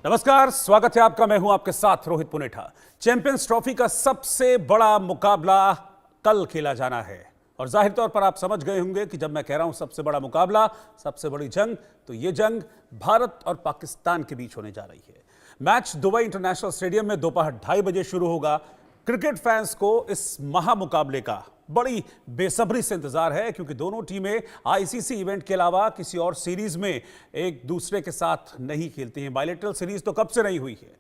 नमस्कार, स्वागत है आपका। मैं हूं आपके साथ रोहित पुनेठा। चैंपियंस ट्रॉफी का सबसे बड़ा मुकाबला कल खेला जाना है और जाहिर तौर पर आप समझ गए होंगे कि जब मैं कह रहा हूं सबसे बड़ा मुकाबला, सबसे बड़ी जंग, तो यह जंग भारत और पाकिस्तान के बीच होने जा रही है। मैच दुबई इंटरनेशनल स्टेडियम में दोपहर 2:30 बजे शुरू होगा। क्रिकेट फैंस को इस महामुकाबले का बड़ी बेसब्री से इंतजार है क्योंकि दोनों टीमें आईसीसी इवेंट के अलावा किसी और सीरीज में एक दूसरे के साथ नहीं खेलती हैं। बायलैटरल सीरीज तो कब से नहीं हुई है।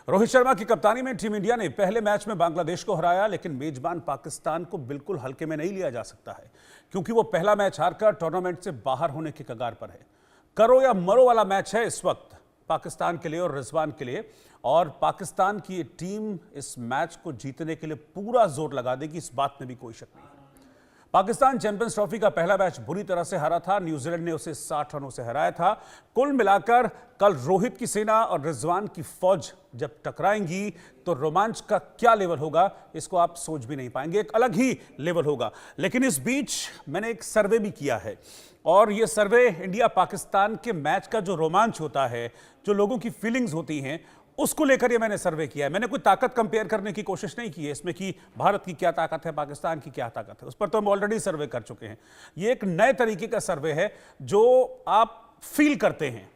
रोहित शर्मा की कप्तानी में टीम इंडिया ने पहले मैच में बांग्लादेश को हराया, लेकिन मेजबान पाकिस्तान को बिल्कुल हल्के में नहीं लिया जा सकता है क्योंकि वो पहला मैच हारकर टूर्नामेंट से बाहर होने के कगार पर है। करो या मरो वाला मैच है इस वक्त पाकिस्तान के लिए और रिजवान के लिए, और पाकिस्तान की ये टीम इस मैच को जीतने के लिए पूरा जोर लगा देगी, इस बात में भी कोई शक नहीं है। पाकिस्तान चैंपियंस ट्रॉफी का पहला मैच बुरी तरह से हारा था। न्यूजीलैंड ने उसे 60 रनों से हराया था। कुल मिलाकर कल रोहित की सेना और रिजवान की फौज जब टकराएंगी तो रोमांच का क्या लेवल होगा, इसको आप सोच भी नहीं पाएंगे। एक अलग ही लेवल होगा। लेकिन इस बीच मैंने एक सर्वे भी किया है और यह सर्वे इंडिया पाकिस्तान के मैच का जो रोमांच होता है, जो लोगों की फीलिंग्स होती हैं, उसको लेकर ये मैंने सर्वे किया है। मैंने कोई ताकत कंपेयर करने की कोशिश नहीं की है इसमें कि भारत की क्या ताकत है, पाकिस्तान की क्या ताकत है, उस पर तो हम ऑलरेडी सर्वे कर चुके हैं। ये एक नए तरीके का सर्वे है जो आप फील करते हैं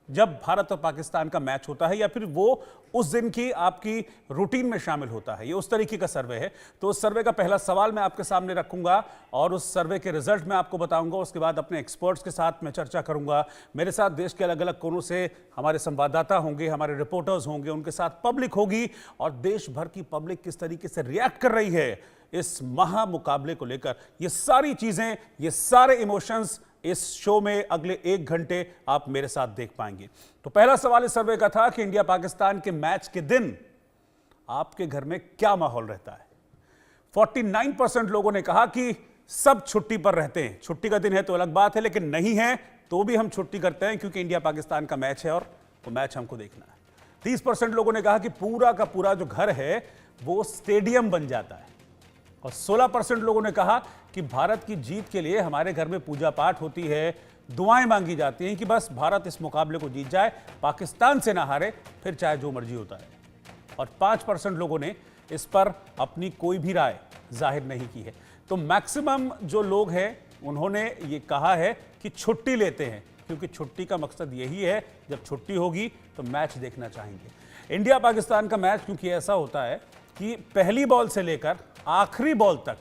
जब भारत और पाकिस्तान का मैच होता है या फिर वो उस दिन की आपकी रूटीन में शामिल होता है। ये उस तरीके का सर्वे है। तो उस सर्वे का पहला सवाल मैं आपके सामने रखूंगा और उस सर्वे के रिजल्ट मैं आपको बताऊंगा। उसके बाद अपने एक्सपर्ट्स के साथ मैं चर्चा करूंगा। मेरे साथ देश के अलग अलग कोनों से हमारे संवाददाता होंगे, हमारे रिपोर्टर्स होंगे, उनके साथ पब्लिक होगी और देश भर की पब्लिक किस तरीके से रिएक्ट कर रही है इस महामुकाबले को लेकर। ये सारी चीजें, ये सारे इमोशंस इस शो में अगले 1 घंटे आप मेरे साथ देख पाएंगे। तो पहला सवाल इस सर्वे का था कि इंडिया पाकिस्तान के मैच के दिन आपके घर में क्या माहौल रहता है। 49% लोगों ने कहा कि सब छुट्टी पर रहते हैं। छुट्टी का दिन है तो अलग बात है, लेकिन नहीं है तो भी हम छुट्टी करते हैं क्योंकि इंडिया पाकिस्तान का मैच है और वो मैच हमको देखना है। 30% लोगों ने कहा कि पूरा का पूरा जो घर है वो स्टेडियम बन जाता है और 16% लोगों ने कहा कि भारत की जीत के लिए हमारे घर में पूजा पाठ होती है, दुआएं मांगी जाती हैं कि बस भारत इस मुकाबले को जीत जाए, पाकिस्तान से ना हारे, फिर चाहे जो मर्जी होता है। और 5% लोगों ने इस पर अपनी कोई भी राय जाहिर नहीं की है। तो मैक्सिमम जो लोग हैं उन्होंने ये कहा है कि छुट्टी लेते हैं क्योंकि छुट्टी का मकसद यही है, जब छुट्टी होगी तो मैच देखना चाहेंगे। इंडिया पाकिस्तान का मैच क्योंकि ऐसा होता है कि पहली बॉल से लेकर आखिरी बॉल तक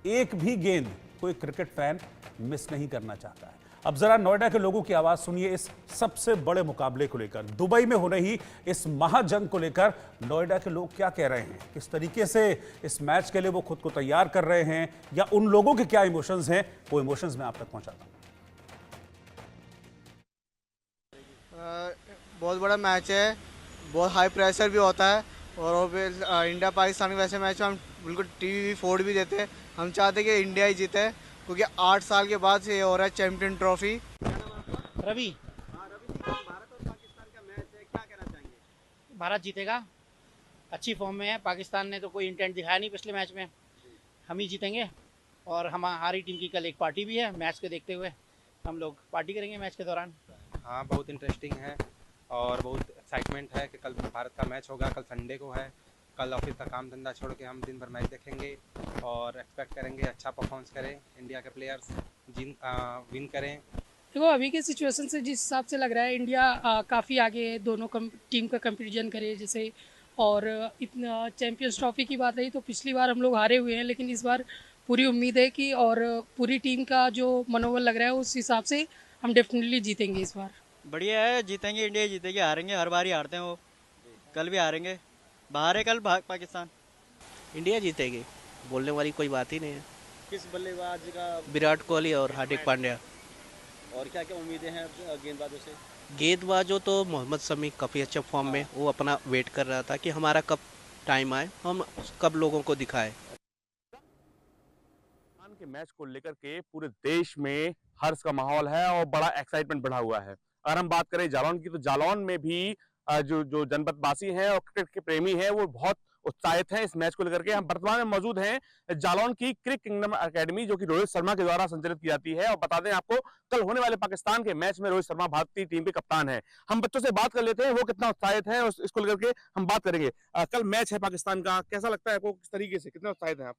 एक भी गेंद कोई क्रिकेट फैन मिस नहीं करना चाहता है। अब जरा नोएडा के लोगों की आवाज सुनिए इस सबसे बड़े मुकाबले को लेकर, दुबई में हो रही इस महाजंग को लेकर नोएडा के लोग क्या कह रहे हैं, किस तरीके से इस मैच के लिए वो खुद को तैयार कर रहे हैं या उन लोगों के क्या इमोशंस हैं। वो इमोशंस मैं आप तक पहुंचाता हूं। बहुत बड़ा मैच है, बहुत हाई प्रेशर भी होता है और इंडिया पाकिस्तान के वैसे मैच में हम बिल्कुल टीवी फोड़ भी देते हैं। हम चाहते हैं कि इंडिया ही जीते क्योंकि 8 साल के बाद से ये हो रहा है चैंपियन ट्रॉफी। रवि, भारत और पाकिस्तान का मैच है, क्या कहना चाहेंगे? भारत जीतेगा, अच्छी फॉर्म में है। पाकिस्तान ने तो कोई इंटेंट दिखाया नहीं पिछले मैच में, हम ही जीतेंगे। और हमारी टीम की कल एक पार्टी भी है, मैच को देखते हुए हम लोग पार्टी करेंगे मैच के दौरान। हाँ, बहुत इंटरेस्टिंग है और बहुत एक्साइटमेंट है कि कल भारत का मैच होगा। कल संडे को है, कल ऑफिस का काम धंधा छोड़ के हम दिन भर मैच देखेंगे और एक्सपेक्ट करेंगे अच्छा परफॉर्मेंस करें, इंडिया के प्लेयर्स विन करें। देखो अभी के सिचुएशन से जिस हिसाब से लग रहा है इंडिया काफ़ी आगे है, दोनों टीम का कंपैरिजन करे जैसे। और इतना चैंपियंस ट्रॉफी की बात रही तो पिछली बार हम लोग हारे हुए हैं, लेकिन इस बार पूरी उम्मीद है कि और पूरी टीम का जो मनोबल लग रहा है उस हिसाब से हम डेफिनेटली जीतेंगे इस बार। बढ़िया है, जीतेंगे, इंडिया जीतेगी, हारेंगे, हर बार ही हारते हैं वो, कल भी हारेंगे। बाहर है कल पाकिस्तान, इंडिया जीतेगी, बोलने वाली कोई बात ही नहीं है। किस बल्लेबाज का? विराट कोहली और हार्दिक पांड्या। और क्या क्या उम्मीदें हैं गेंदबाजों से? गेंदबाजों तो मोहम्मद शमी काफ़ी अच्छे फॉर्म में, वो अपना वेट कर रहा था कि हमारा कब टाइम आए, हम कब लोगों को दिखाए। के मैच को लेकर के पूरे देश में हर्ष का माहौल है और बड़ा एक्साइटमेंट बढ़ा हुआ है। अगर हम बात करें जालौन की तो जालौन में भी जो जनपदवासी हैं और क्रिकेट के प्रेमी हैं वो बहुत उत्साहित हैं इस मैच को लेकर के। हम वर्तमान में मौजूद हैं जालौन की क्रिक किंगडम एकेडमी, जो कि रोहित शर्मा के द्वारा संचालित की जाती है। और बता दें आपको, कल होने वाले पाकिस्तान के मैच में रोहित शर्मा भारतीय टीम के कप्तान है। हम बच्चों से बात कर लेते हैं, वो कितना उत्साहित है इसको लेकर के हम बात करेंगे। कल मैच है पाकिस्तान का, कैसा लगता है आपको, किस तरीके से, कितना उत्साहित है आप?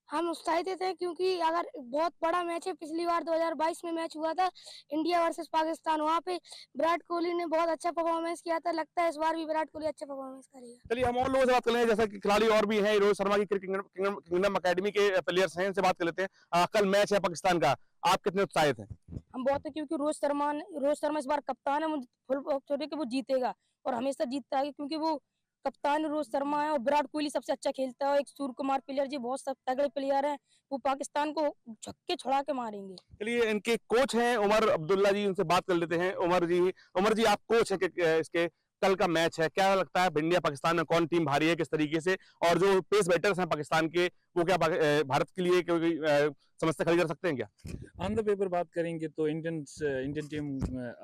हम उत्साहित थे क्योंकि अगर बहुत बड़ा मैच है, पिछली बार 2022 में मैच हुआ था इंडिया वर्सेस पाकिस्तान, वहाँ पे विराट कोहली ने बहुत अच्छा परफॉर्मेंस किया था। लगता है इस बार भी विराट कोहली अच्छा परफॉर्मेंस करेगा। चलिए हम और लोगों से बात कर लेंगे, जैसा कि खिलाड़ी और भी हैं, रोहित शर्मा की क्रिक किंगडम एकेडमी के प्लेयर्स हैं, इनसे बात कर लेते हैं। कल मैच है पाकिस्तान का, आप कितने उत्साहित हैं? हम बहुत है क्योंकि रोहित शर्मा इस बार कप्तान है, मुझे फुल छोटे कि वो जीतेगा और हमेशा जीतता है क्योंकि वो कप्तान रोहित शर्मा है और विराट कोहली सबसे अच्छा खेलता है। एक सूर्य कुमार प्लेयर जी बहुत सब तगड़े प्लेयर हैं, वो पाकिस्तान को छक्के छुड़ा के मारेंगे। चलिए इनके कोच हैं उमर अब्दुल्ला जी, उनसे बात कर लेते हैं। उमर जी आप कोच है इसके, कल का मैच है, क्या लगता है इंडिया पाकिस्तान में कौन टीम भारी है, किस तरीके से, और जो पेस बैटर्स हैं पाकिस्तान के, वो क्या भारत के लिए कोई समस्या खड़ी कर सकते हैं क्या? ऑन द पेपर बात करेंगे तो इंडियन टीम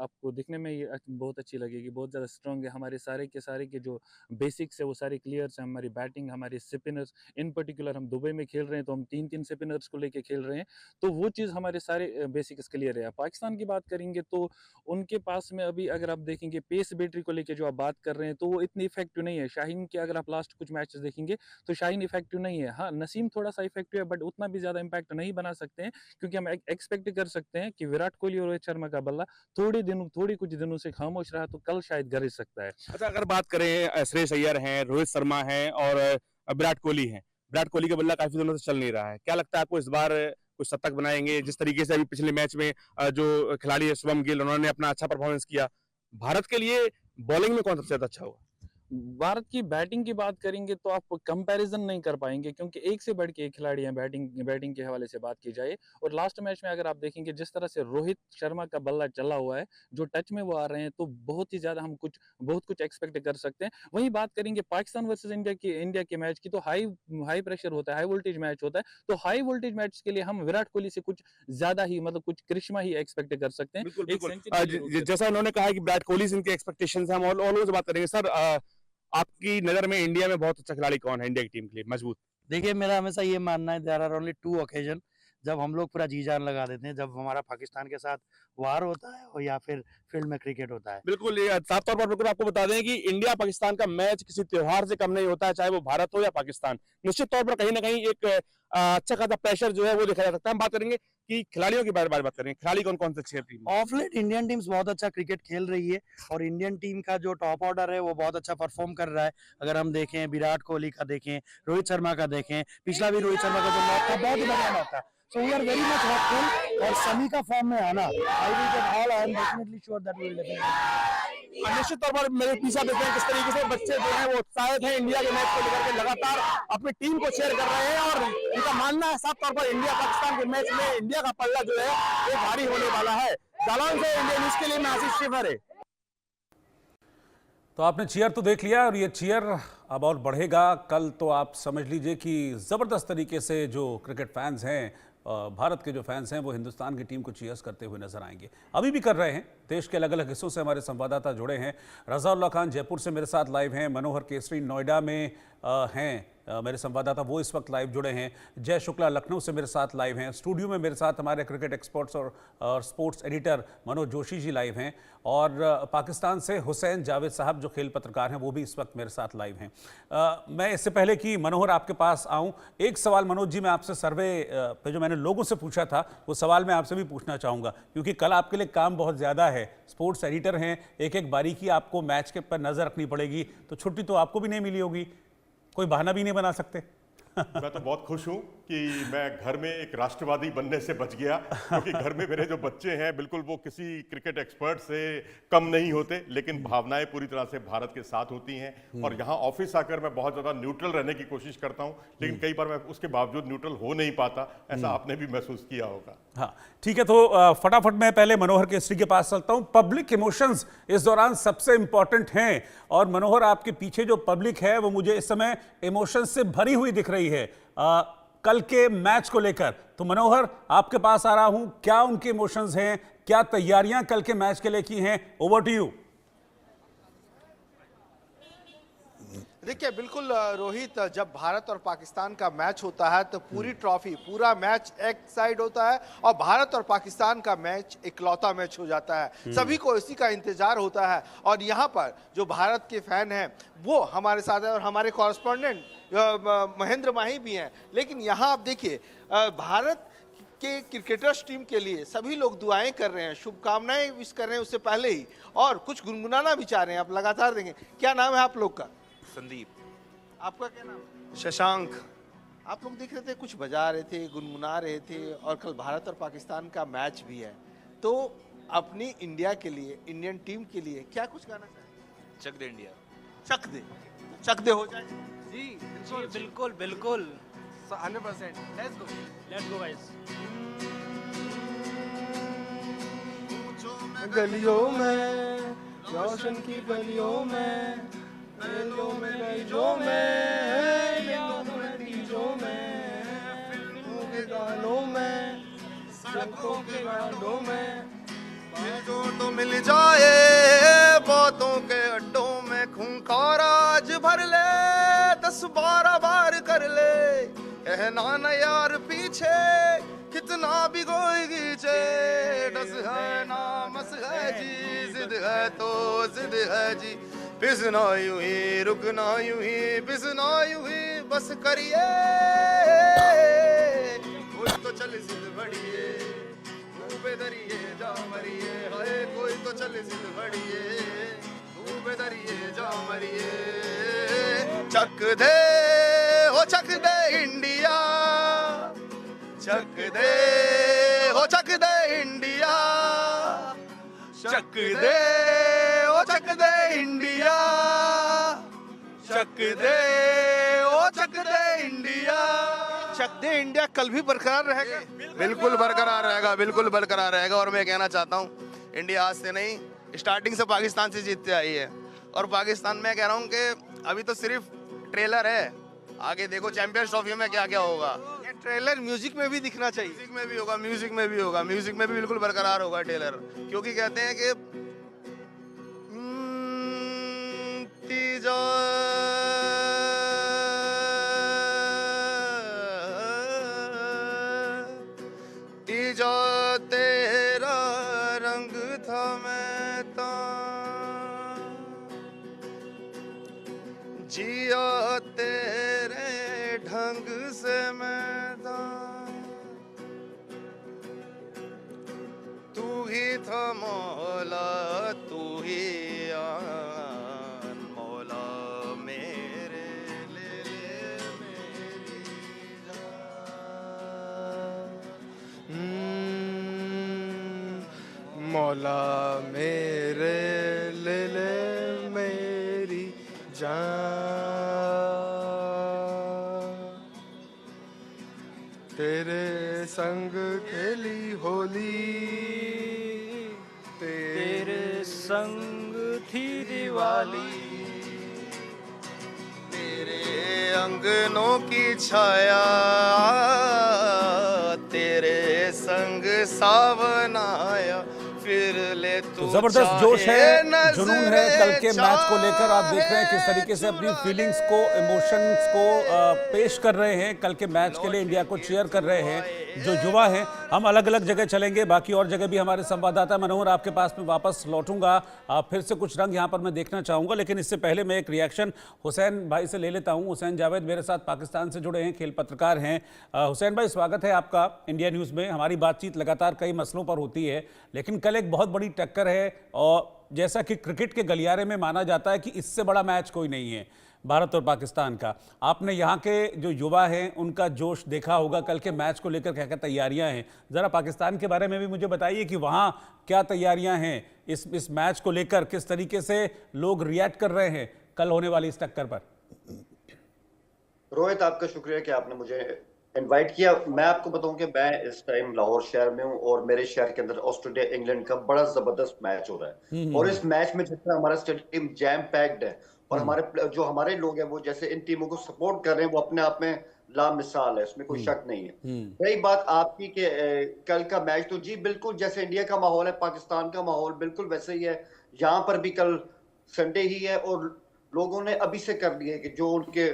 आपको दिखने में ये बहुत अच्छी लगेगी, बहुत ज़्यादा स्ट्रांग है। हमारे सारे के जो बेसिक्स है वो सारे क्लियर्स हैं। हमारी बैटिंग, हमारे स्पिनर्स, इन पर्टिकुलर हम दुबई में खेल रहे हैं तो हम 3-3 स्पिनर्स को लेके खेल रहे हैं, तो वो चीज़ हमारे सारे बेसिक्स क्लियर है। पाकिस्तान की बात करेंगे तो उनके पास में अभी अगर आप देखेंगे पेस बैटरी को लेके जो आप बात कर रहे हैं तो वो इतनी इफेक्टिव नहीं है। शाहीन के अगर आप लास्ट कुछ मैचेस देखेंगे तो शाहीन इफेक्टिव नहीं है। हाँ, नसीम थोड़ा सा इफेक्टिव है बट उतना भी ज़्यादा इम्पैक्ट नहीं बना सकते हैं, क्योंकि हम एक्सपेक्ट कर सकते हैं कि विराट कोहली और रोहित शर्मा का बल्ला थोड़ी कुछ दिनों से खामोश रहा तो कल शायद गरज सकता है। अच्छा, अगर बात करें श्रेयस अय्यर हैं, रोहित शर्मा हैं और विराट कोहली हैं, विराट कोहली का बल्ला काफी दिनों से चल नहीं रहा है, क्या लगता है आपको इस बार कुछ शतक बनाएंगे? जिस तरीके से अभी पिछले मैच में जो खिलाड़ी है शुभम गिल, उन्होंने अपना अच्छा परफॉर्मेंस किया, भारत के लिए बॉलिंग में कौन सबसे ज्यादा अच्छा हुआ? भारत की बैटिंग की बात करेंगे तो आप कंपैरिजन नहीं कर पाएंगे, क्योंकि एक से बढ़ के एक खिलाड़ी हैं बैटिंग के हवाले से बात की जाए। और लास्ट मैच में अगर आप देखेंगे जिस तरह से रोहित शर्मा का बल्ला चला हुआ है, जो टच में वो आ रहे हैं, तो बहुत ही ज्यादा हम बहुत कुछ एक्सपेक्ट कर सकते हैं। वहीं बात करेंगे पाकिस्तान वर्सेस इंडिया के मैच की, तो हाई प्रेशर होता है, हाई वोल्टेज मैच होता है, तो हाई वोल्टेज मैच के लिए हम विराट कोहली से कुछ ज्यादा ही, मतलब कुछ करिश्मा ही एक्सपेक्ट कर सकते हैं। जैसा उन्होंने कहा कि विराट कोहली से इनके एक्सपेक्टेशन है, हम और लोगों से बात करेंगे। सर, आपकी नजर में इंडिया में बहुत अच्छा खिलाड़ी कौन है इंडिया की टीम के लिए मजबूत? देखिए, मेरा हमेशा ये मानना है, देयर आर ओनली 2 ओकेजन जब हम लोग पूरा जी जान लगा देते हैं, जब हमारा पाकिस्तान के साथ वार होता है और या फिर फील्ड में क्रिकेट होता है। बिल्कुल, ये साफ तौर पर बिल्कुल आपको बता दें कि इंडिया पाकिस्तान का मैच किसी त्योहार से कम नहीं होता है, चाहे वो भारत हो या पाकिस्तान। निश्चित तौर पर कहीं ना कहीं एक अच्छा खासा प्रेशर जो है वो देखा जा सकता है। हम बात करेंगे कि खिलाड़ियों की बात करेंगे, खिलाड़ी कौन कौन से अच्छे team? Of late Indian teams बहुत अच्छा क्रिकेट खेल रही है और इंडियन टीम का जो टॉप ऑर्डर है वो बहुत अच्छा परफॉर्म कर रहा है। अगर हम देखें विराट कोहली का, देखें रोहित शर्मा का, देखें पिछला भी रोहित शर्मा का जो मैच था बहुत ही बढ़िया मैच था। So we are very much hopeful और समी का फॉर्म में आना, I will get all, I am definitely sure that we will definitely। निश्चित तौर पर मेरे पीछे देखते हैं किस तरीके से बच्चे जो हैं वो उत्साहित हैं इंडिया के मैच को लेकर के, लगातार अपनी टीम को शेयर कर रहे हैं और इनका मानना है साफ तौर पर इंडिया पाकिस्तान के मैच में इंडिया का पल्ला जो है वो भारी होने वाला है। जालौन से इंडिया न्यूज के लिए मैं आशीष शिवहरे। तो आपने चीयर तो देख लिया और ये चीयर अब और बढ़ेगा। कल तो आप समझ लीजिए कि ज़बरदस्त तरीके से जो क्रिकेट फैंस हैं, भारत के जो फैंस हैं, वो हिंदुस्तान की टीम को चीयर्स करते हुए नजर आएंगे, अभी भी कर रहे हैं। देश के अलग अलग हिस्सों से हमारे संवाददाता जुड़े हैं। रज़ाउल्लाह खान जयपुर से मेरे साथ लाइव हैं, मनोहर केसरी नोएडा में हैं मेरे संवाददाता, वो इस वक्त लाइव जुड़े हैं। जय शुक्ला लखनऊ से मेरे साथ लाइव हैं। स्टूडियो में मेरे साथ हमारे क्रिकेट एक्सपर्ट्स और sports editor Manoj Joshi ji live हैं। और पाकिस्तान से हुसैन जावेद साहब जो खेल पत्रकार हैं वो भी इस वक्त मेरे साथ लाइव हैं। मैं इससे पहले कि मनोहर आपके पास आऊं, एक सवाल मनोज जी मैं आपसे सर्वे पे जो मैंने लोगों से पूछा था वो सवाल मैं आपसे भी पूछना चाहूँगा, क्योंकि कल आपके लिए काम बहुत ज़्यादा है। स्पोर्ट्स एडिटर हैं, एक एक बारीकी आपको मैच के पर नज़र रखनी पड़ेगी, तो छुट्टी तो आपको भी नहीं मिली होगी, कोई बहाना भी नहीं बना सकते। मैं तो बहुत खुश हूँ कि मैं घर में एक राष्ट्रवादी बनने से बच गया, क्योंकि घर में मेरे जो बच्चे हैं बिल्कुल वो किसी क्रिकेट एक्सपर्ट से कम नहीं होते, लेकिन भावनाएं पूरी तरह से भारत के साथ होती हैं। और यहाँ ऑफिस आकर मैं बहुत ज़्यादा न्यूट्रल रहने की कोशिश करता हूँ, लेकिन कई बार मैं उसके बावजूद न्यूट्रल हो नहीं पाता। ऐसा आपने भी महसूस किया होगा। हाँ ठीक है, तो फटाफट मैं पहले मनोहर केसरी के पास चलता हूँ। पब्लिक इमोशंस इस दौरान सबसे इंपॉर्टेंट हैं, और मनोहर आपके पीछे जो पब्लिक है वो मुझे इस समय इमोशंस से भरी हुई दिख रही है कल के मैच को लेकर। तो मनोहर आपके पास आ रहा हूं, क्या उनके इमोशंस हैं, क्या तैयारियां कल के मैच के लिए की हैं? Over to you. देखिए बिल्कुल रोहित, जब भारत और पाकिस्तान का मैच होता है तो पूरी ट्रॉफी, पूरा मैच एक साइड होता है और भारत और पाकिस्तान का मैच इकलौता मैच हो जाता है। सभी को इसी का इंतजार होता है और यहाँ पर जो भारत के फैन हैं वो हमारे साथ है और हमारे कॉरेस्पॉन्डेंट महेंद्र माही भी हैं। लेकिन यहाँ आप देखिए भारत के क्रिकेटर्स टीम के लिए सभी लोग दुआएं कर रहे हैं, शुभकामनाएं विश कर रहे हैं उससे पहले ही, और कुछ गुनगुनाना भी चाह रहे हैं। आप लगातार देंगे। क्या नाम है आप लोग का? संदीप। आपका क्या नाम है? शशांक। आप लोग देख रहे थे, कुछ बजा रहे थे, गुनगुना रहे थे, और कल भारत और पाकिस्तान का मैच भी है, तो अपनी इंडिया के लिए, इंडियन टीम के लिए क्या कुछ गाना चाहेंगे? चक दे इंडिया। चक दे, चक दे हो जाए जी बिल्कुल बिल्कुल 100%। Let's go guys. गलियों में, रोशन की गलियों में, गलियों में, गलियों में, यादों में, तीजों में, फिल्मों के गानों में, सड़कों के गानों में, जो तो मिल जाए बातों के अड्डों में, खूंखार आज भर ले 10-12 बार कर ले, कहना न यार पीछे कितना भी कोई खींचे, डस है ना मस है जी, जिद है तो जिद है जी, पिसना यूं ही रुकना यूं ही, पिसना यूं ही बस करिए, कोई तो चल जिद बढ़िए, तू बेदरिए जा मरिए, हाय कोई तो चल जिद बढ़िए, तू बेदरिए जा मरिए, चक दे हो चक दे इंडिया, चक दे हो चक दे इंडिया, चक दे हो चक दे इंडिया, चक दे हो चक दे इंडिया। चक दे इंडिया कल भी बरकरार रहेगा? बिल्कुल बरकरार रहेगा, बिल्कुल बरकरार रहेगा। और मैं कहना चाहता हूँ, इंडिया आज से नहीं, स्टार्टिंग से पाकिस्तान से जीतते आई है, और पाकिस्तान में कह रहा हूँ कि अभी तो सिर्फ ट्रेलर है, आगे देखो चैंपियंस ट्रॉफी में क्या क्या होगा। ये ट्रेलर म्यूजिक में भी दिखना चाहिए। म्यूजिक में भी होगा, म्यूजिक में भी होगा, म्यूजिक में भी बिल्कुल बरकरार होगा ट्रेलर, क्योंकि कहते हैं कि तीजा तीजा तेरा रंग था मैं ता, जिया तेरे ढंग से मैं था, तू ही था मौला, तू ही आन मौला मेरे, ले मेरी जान, मौला मेरे ले मेरी जान, तेरे संग खेली होली, तेरे संग थी दिवाली, तेरे अंगनों की छाया, तेरे संग सावन आया, फिर ले तो जबरदस्त जोश है, जुनून है कल के मैच को लेकर। आप देख रहे हैं किस तरीके से अपनी फीलिंग्स को, इमोशंस को पेश कर रहे हैं, कल के मैच के लिए इंडिया को चीयर कर रहे हैं जो युवा हैं। हम अलग अलग जगह चलेंगे, बाकी और जगह भी हमारे संवाददाता मनोहर आपके पास में वापस लौटूंगा, फिर से कुछ रंग यहाँ पर मैं देखना चाहूँगा, लेकिन इससे पहले मैं एक रिएक्शन हुसैन भाई से ले लेता हूँ। हुसैन जावेद मेरे साथ पाकिस्तान से जुड़े हैं, खेल पत्रकार हैं। हुसैन भाई, स्वागत है आपका इंडिया न्यूज़ में। हमारी बातचीत लगातार कई मसलों पर होती है, लेकिन कल एक बहुत बड़ी टक्कर है, और जैसा कि क्रिकेट के गलियारे में माना जाता है कि इससे बड़ा मैच कोई नहीं है भारत और पाकिस्तान का। आपने यहाँ के जो युवा हैं उनका जोश देखा होगा, कल के मैच को लेकर क्या क्या तैयारियां हैं, ज़रा पाकिस्तान के बारे में भी मुझे बताइए कि वहाँ क्या तैयारियां हैं इस मैच को लेकर, किस तरीके से लोग रिएक्ट कर रहे हैं कल होने वाली इस टक्कर पर। रोहित, आपका शुक्रिया कि आपने मुझे इनवाइट किया। मैं आपको बताऊं कि मैं इस टाइम लाहौर शहर में हूं, और मेरे शहर के अंदर ऑस्ट्रेलिया इंग्लैंड का बड़ा जबरदस्त मैच हो रहा है, और इस मैच में जितना हमारा स्टेडियम जैम पैक्ड है, और हमारे लोग हैं वो जैसे इन टीमों को सपोर्ट कर रहे हैं, वो अपने आप में लामिसाल है, इसमें कोई शक नहीं है। रही बात आपकी कि कल का मैच, तो जी बिल्कुल जैसे इंडिया का माहौल है, पाकिस्तान का माहौल बिल्कुल वैसे ही है। यहाँ पर भी कल संडे ही है, और लोगों ने अभी से कर लिए कि जो उनके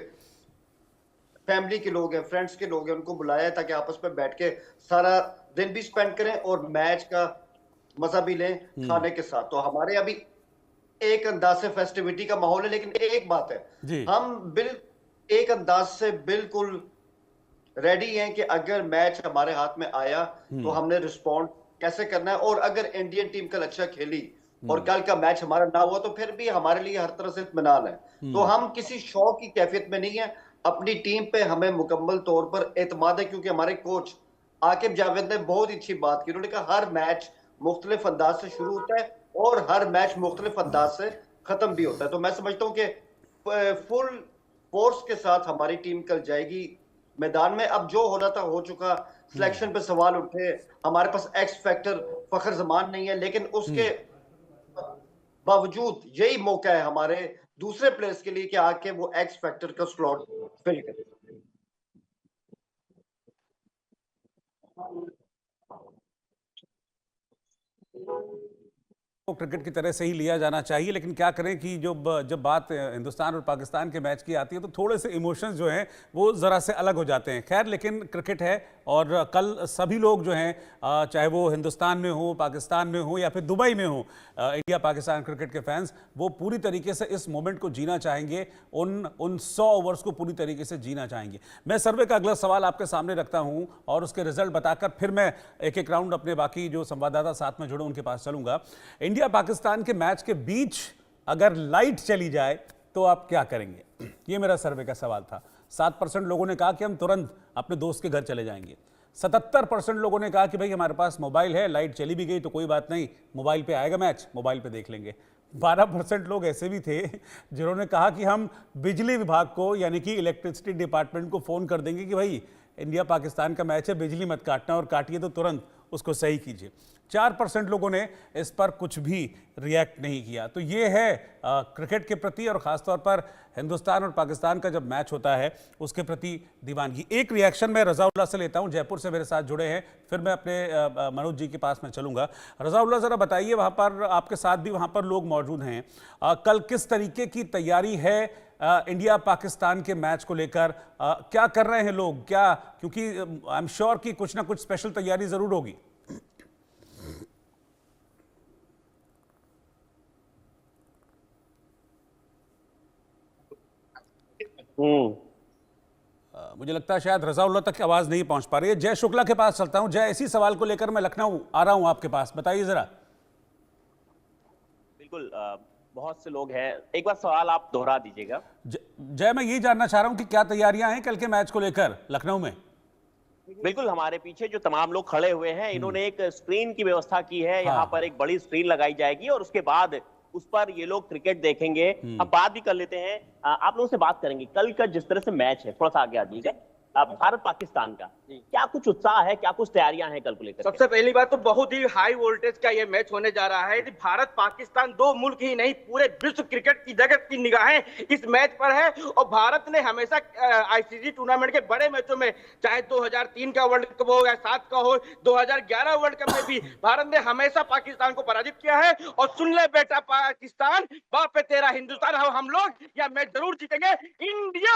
फैमिली के लोग हैं, फ्रेंड्स के लोग हैं, उनको बुलाया है ताकि आपस में बैठ के सारा दिन भी स्पेंड करें और मैच का मजा भी लें खाने के साथ। तो हमारे अभी एक अंदाज से फेस्टिविटी का माहौल है, लेकिन एक बात है, हम एक अंदाज से बिल्कुल रेडी हैं कि अगर मैच हमारे हाथ में आया तो हमने रिस्पॉन्ड कैसे करना है, और अगर इंडियन टीम कल अच्छा खेली और कल का मैच हमारा ना हुआ तो फिर भी हमारे लिए हर तरह से इत्मीनान है। तो हम किसी शौक की कैफियत में नहीं है, अपनी टीम पे हमें मुकम्मल तौर पर एतमाद है, क्योंकि हमारे कोच आकिब जावेद ने बहुत अच्छी बात की। उन्होंने कहा हर मैच मुख्तलिफ अंदाज से शुरू होता है और हर मैच मुख्तलिफ अंदाज से खत्म भी होता है। तो मैं समझता हूँ कि फुल फोर्स के साथ हमारी टीम कल जाएगी मैदान में। अब जो होना था हो चुका, सिलेक्शन पे सवाल उठे, हमारे पास एक्स फैक्टर फखर जमान नहीं है, लेकिन उसके बावजूद यही मौका है हमारे दूसरे प्लेयर्स के लिए कि आके वो एक्स फैक्टर का स्लॉट फिल करें। तो क्रिकेट की तरह से ही लिया जाना चाहिए, लेकिन क्या करें कि जब बात हिंदुस्तान और पाकिस्तान के मैच की आती है तो थोड़े से इमोशंस जो हैं वो ज़रा से अलग हो जाते हैं। खैर, लेकिन क्रिकेट है और कल सभी लोग जो हैं, चाहे वो हिंदुस्तान में हो, पाकिस्तान में हो या फिर दुबई में हो, इंडिया पाकिस्तान क्रिकेट के फैंस वो पूरी तरीके से इस मोमेंट को जीना चाहेंगे, उन 100 ओवर्स को पूरी तरीके से जीना चाहेंगे। मैं सर्वे का अगला सवाल आपके सामने रखता हूँ और उसके रिजल्ट बताकर फिर मैं एक एक राउंड अपने बाकी जो संवाददाता साथ में जुड़े उनके पास चलूंगा। इंडिया पाकिस्तान के मैच के बीच अगर लाइट चली जाए तो आप क्या करेंगे? ये मेरा सर्वे का सवाल था। 7% लोगों ने कहा कि हम तुरंत अपने दोस्त के घर चले जाएंगे। 77% लोगों ने कहा कि भाई हमारे पास मोबाइल है, लाइट चली भी गई तो कोई बात नहीं, मोबाइल पे आएगा मैच, मोबाइल पे देख लेंगे। 12% लोग ऐसे भी थे जिन्होंने कहा कि हम बिजली विभाग को यानी कि इलेक्ट्रिसिटी डिपार्टमेंट को फ़ोन कर देंगे कि भाई इंडिया पाकिस्तान का मैच है, बिजली मत काटना और काटिए तो तुरंत उसको सही कीजिए। 4% लोगों ने इस पर कुछ भी रिएक्ट नहीं किया। तो ये है क्रिकेट के प्रति और ख़ासतौर पर हिंदुस्तान और पाकिस्तान का जब मैच होता है उसके प्रति दीवानगी। एक रिएक्शन मैं रज़ाउल्लाह से लेता हूं, जयपुर से मेरे साथ जुड़े हैं, फिर मैं अपने मनोज जी के पास में चलूंगा। रज़ाउल्लाह, ज़रा बताइए, वहाँ पर आपके साथ भी वहाँ पर लोग मौजूद हैं, कल किस तरीके की तैयारी है इंडिया पाकिस्तान के मैच को लेकर? क्या कर रहे हैं लोग? क्या, क्योंकि आई एम श्योर कि कुछ ना कुछ स्पेशल तैयारी ज़रूर होगी। मुझे लगता है शायद रज़ाउल्लाह तक आवाज़ नहीं पहुंच पा रही है। जय शुक्ला के पास चलता हूं। जय, इसी सवाल को लेकर मैं लखनऊ आ रहा हूं आपके पास, बताइए ज़रा। बिल्कुल, बहुत से लोग हैं, एक बार सवाल आप दोहरा दीजिएगा। जय, मैं ये जानना चाह रहा हूं कि क्या तैयारियां हैं कल के मैच को लेकर लखनऊ में? बिल्कुल, हमारे पीछे जो तमाम लोग खड़े हुए हैं, इन्होंने एक स्क्रीन की व्यवस्था की है। यहाँ पर एक बड़ी स्क्रीन लगाई जाएगी और उसके बाद उस पर ये लोग क्रिकेट देखेंगे। हम बात भी कर लेते हैं, आप लोगों से बात करेंगे कल का जिस तरह से मैच है, थोड़ा सा आगे आ जाइए। भारत पाकिस्तान का क्या कुछ उत्साह है, क्या कुछ तैयारियां हैं कल को लेकर? सबसे पहली बात तो बहुत ही हाई वोल्टेज का ये मैच होने जा रहा है। भारत पाकिस्तान दो मुल्क ही नहीं, पूरे विश्व क्रिकेट की जगत की निगाहें इस मैच पर है। और भारत ने हमेशा आईसीसी टूर्नामेंट के बड़े मैचों में, चाहे 2003 का वर्ल्ड कप हो या 7 का हो, 2011 वर्ल्ड कप में भी भारत ने हमेशा पाकिस्तान को पराजित किया है। और सुन ले बेटा पाकिस्तान, बाप पे तेरा हिंदुस्तान, हम लोग यह मैच जरूर जीतेंगे। इंडिया,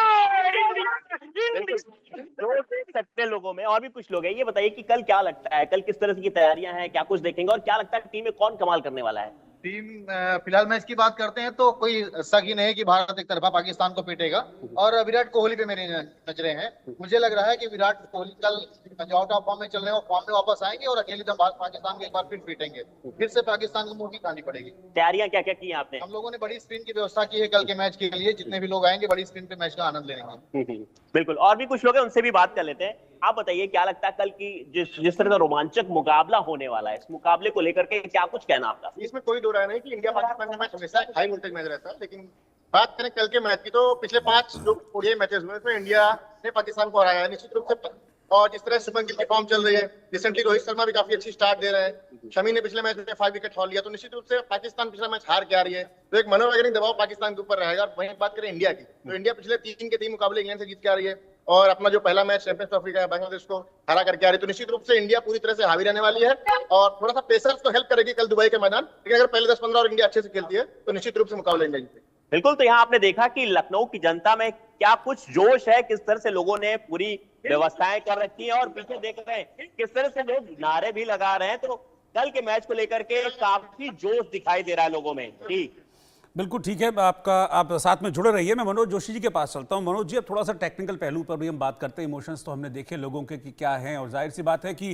देख सकते हैं लोगों में और भी कुछ लोग हैं। ये बताइए कि कल क्या लगता है, कल किस तरह की तैयारियां हैं, क्या कुछ देखेंगे और क्या लगता है टीम में कौन कमाल करने वाला है? टीम फिलहाल मैच की बात करते हैं तो कोई शक ही नहीं है कि भारत एक तरफा पाकिस्तान को पीटेगा और विराट कोहली पे मेरी नजरें हैं। मुझे लग रहा है कि विराट कोहली कल जो आउट ऑफ फॉर्म में चल रहे हैं वो फॉर्म में वापस आएंगे और अकेले दम पाकिस्तान को एक बार फिर पीटेंगे। फिर से पाकिस्तान को मुंह की खानी पड़ेगी। तैयारियां क्या क्या की हैं आपने? हम लोगों ने बड़ी स्क्रीन की व्यवस्था की है कल के मैच के लिए, जितने भी लोग आएंगे बड़ी स्क्रीन पे मैच का आनंद लेंगे। बिल्कुल, और भी कुछ लोग हैं, उनसे भी बात कर लेते हैं। आप बताइए क्या लगता है कल की जिस तरह का रोमांचक मुकाबला होने वाला है, इस मुकाबले को लेकर के क्या कुछ कहना आपका? इसमें कोई दो राय नहीं कि इंडिया पाकिस्तान का मैच हमेशा हाई वोल्टेज मैच रहता है, लेकिन बात करें कल के मैच की तो पिछले 5 जो ओडीआई मैचेस हुए उसमें इंडिया ने पाकिस्तान को हराया है निश्चित रूप से। और जिस तरह शुभमन गिल की फॉर्म चल रही है, रिसेंटली रोहित शर्मा भी काफी अच्छी स्टार्ट दे रहे हैं, शमी ने पिछले मैच में 5 विकेट हार लिया, तो निश्चित रूप से पाकिस्तान पिछला मैच हार के आ रही है, तो एक मनोवैज्ञानिक दबाव पाकिस्तान के ऊपर रहेगा। और वहीं बात करें इंडिया की, तो इंडिया पिछले 3 के 3 मुकाबले इंग्लैंड से जीत के आ रही है और अपना जो पहला मैच चैंपियंस ट्रॉफी का है बांग्लादेश को हरा करके आ रही है, तो निश्चित रूप से इंडिया पूरी तरह से हावी रहने वाली है। और थोड़ा सा पेसर्स तो हेल्प करेगी कल दुबई के मैदान, लेकिन अगर पहले 10-15 और इंडिया अच्छे से खेलती है तो निश्चित रूप से मुकाबला इंडिया जीतेगी। बिल्कुल, तो यहाँ आपने देखा कि लखनऊ की जनता में क्या कुछ जोश है, किस तरह से लोगों ने पूरी व्यवस्थाएं कर रखी हैं और पीछे देख रहे हैं किस तरह से लोग नारे भी लगा रहे हैं। तो कल के मैच को लेकर के काफी जोश दिखाई दे रहा है लोगों में। ठीक, बिल्कुल ठीक है, आप साथ में जुड़े रहिए। मैं मनोज जोशी जी के पास चलता हूं। मनोज जी, अब थोड़ा सा टेक्निकल पहलू पर भी हम बात करते हैं। इमोशंस तो हमने देखे लोगों के कि क्या हैं, और जाहिर सी बात है कि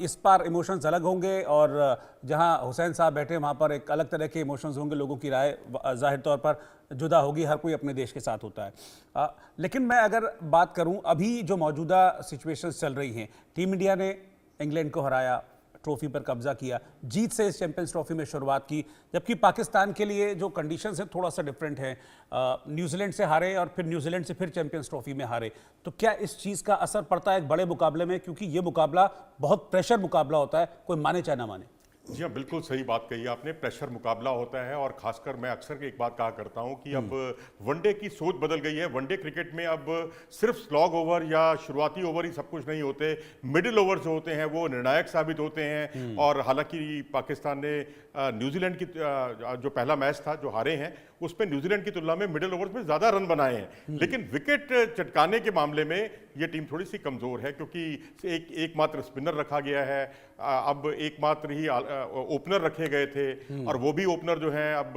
इस बार इमोशंस अलग होंगे, और जहां हुसैन साहब बैठे वहां पर एक अलग तरह के इमोशंस होंगे। लोगों की राय जाहिर तौर पर जुदा होगी, हर कोई अपने देश के साथ होता है। लेकिन मैं अगर बात करूँ अभी जो मौजूदा सिचुएशंस चल रही हैं, टीम इंडिया ने इंग्लैंड को हराया, ट्रॉफी पर कब्जा किया, जीत से इस चैंपियंस ट्रॉफी में शुरुआत की, जबकि पाकिस्तान के लिए जो कंडीशंस हैं थोड़ा सा डिफरेंट है। न्यूजीलैंड से हारे और फिर न्यूजीलैंड से फिर चैंपियंस ट्रॉफी में हारे, तो क्या इस चीज़ का असर पड़ता है एक बड़े मुकाबले में? क्योंकि ये मुकाबला बहुत प्रेशर मुकाबला होता है, कोई माने चाहे ना माने। जी हाँ, बिल्कुल सही बात कही आपने। प्रेशर मुकाबला होता है, और खासकर मैं अक्सर एक बात कहा करता हूं कि अब वनडे की सोच बदल गई है। वनडे क्रिकेट में अब सिर्फ स्लॉग ओवर या शुरुआती ओवर ही सब कुछ नहीं होते, मिडिल ओवर जो होते हैं वो निर्णायक साबित होते हैं। और हालांकि पाकिस्तान ने न्यूजीलैंड की जो पहला मैच था जो हारे हैं, उसमें न्यूजीलैंड की तुलना में मिडिल ओवर्स में ज़्यादा रन बनाए हैं, लेकिन विकेट चटकाने के मामले में ये टीम थोड़ी सी कमज़ोर है, क्योंकि एकमात्र स्पिनर रखा गया है। अब एकमात्र ही ओपनर रखे गए थे, और वो भी ओपनर जो हैं अब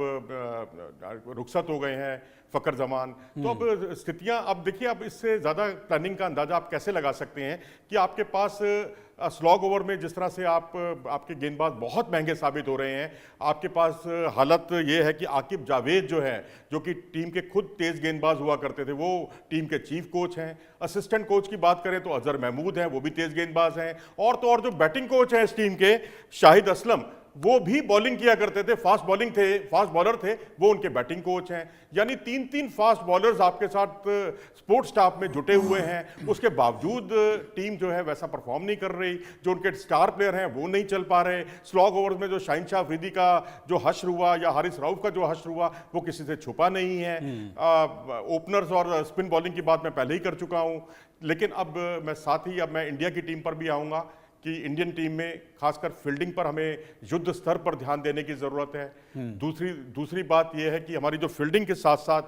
रुखसत हो गए हैं, फ़खर जमान। तो अब स्थितियां, अब देखिए, अब इससे ज़्यादा प्लानिंग का अंदाज़ा आप कैसे लगा सकते हैं कि आपके पास स्लॉग ओवर में जिस तरह से आपके गेंदबाज बहुत महंगे साबित हो रहे हैं। आपके पास हालत ये है कि आकिब जावेद जो है, जो कि टीम के खुद तेज गेंदबाज हुआ करते थे, वो टीम के चीफ कोच हैं। असिस्टेंट कोच की बात करें तो अजहर महमूद हैं, वो भी तेज गेंदबाज हैं। और तो और जो बैटिंग कोच हैं इस टीम के, शाहिद असलम, वो भी बॉलिंग किया करते थे, फास्ट बॉलर थे, वो उनके बैटिंग कोच हैं। यानी तीन फास्ट बॉलर्स आपके साथ स्पोर्ट्स स्टाफ में जुटे हुए हैं। उसके बावजूद टीम जो है वैसा परफॉर्म नहीं कर रही। जो उनके स्टार प्लेयर हैं वो नहीं चल पा रहे। स्लॉग ओवर्स में जो शाहिनशाह अफरीदी का जो हश्र हुआ या हारिस रऊफ का जो हश्र हुआ, वो किसी से छुपा नहीं है। ओपनर्स और स्पिन बॉलिंग की बात मैं पहले ही कर चुका हूं, लेकिन अब मैं इंडिया की टीम पर भी आऊंगा कि इंडियन टीम में खासकर फील्डिंग पर हमें युद्ध स्तर पर ध्यान देने की ज़रूरत है। दूसरी बात यह है कि हमारी जो फील्डिंग के साथ साथ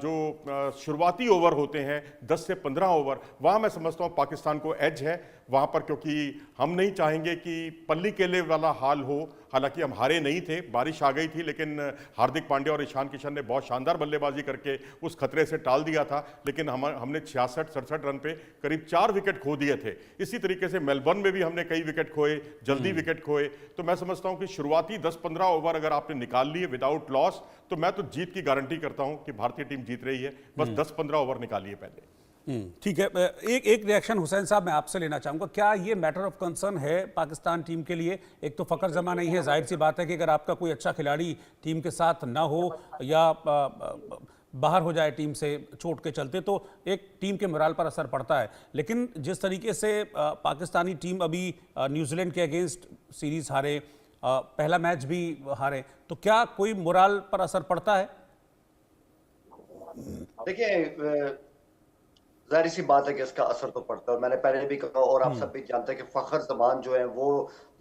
जो शुरुआती ओवर होते हैं 10 से 15 ओवर, वहाँ मैं समझता हूँ पाकिस्तान को एज है वहाँ पर, क्योंकि हम नहीं चाहेंगे कि पल्ली केले वाला हाल हो। हालांकि हम हारे नहीं थे, बारिश आ गई थी, लेकिन हार्दिक पांड्या और ईशान किशन ने बहुत शानदार बल्लेबाजी करके उस खतरे से टाल दिया था। लेकिन हमने 66-67 रन पे करीब 4 विकेट खो दिए थे। इसी तरीके से मेलबर्न में भी हमने कई विकेट खोए, जल्दी विकेट खोए। तो मैं समझता हूँ कि शुरुआती 10-15 ओवर अगर आपने निकाल लिए विदाउट लॉस, तो मैं तो जीत की गारंटी करता हूँ कि भारतीय टीम जीत रही है। बस 10-15 ओवर निकालिए पहले। ठीक है, एक रिएक्शन हुसैन साहब मैं आपसे लेना चाहूंगा। क्या ये मैटर ऑफ कंसर्न है पाकिस्तान टीम के लिए? एक तो फ़खर जमा नहीं है, जाहिर सी बात है कि अगर आपका कोई अच्छा खिलाड़ी टीम के साथ ना हो या बाहर हो जाए टीम से चोट के चलते, तो एक टीम के मोराल पर असर पड़ता है। लेकिन जिस तरीके से पाकिस्तानी टीम अभी न्यूजीलैंड के अगेंस्ट सीरीज हारे, पहला मैच भी हारे, तो क्या कोई मोराल पर असर पड़ता है? देखिए, जाहिर सी बात है कि इसका असर तो पड़ता है, और मैंने पहले भी कहा और आप सब भी जानते हैं कि फ़खर जमान जो है वो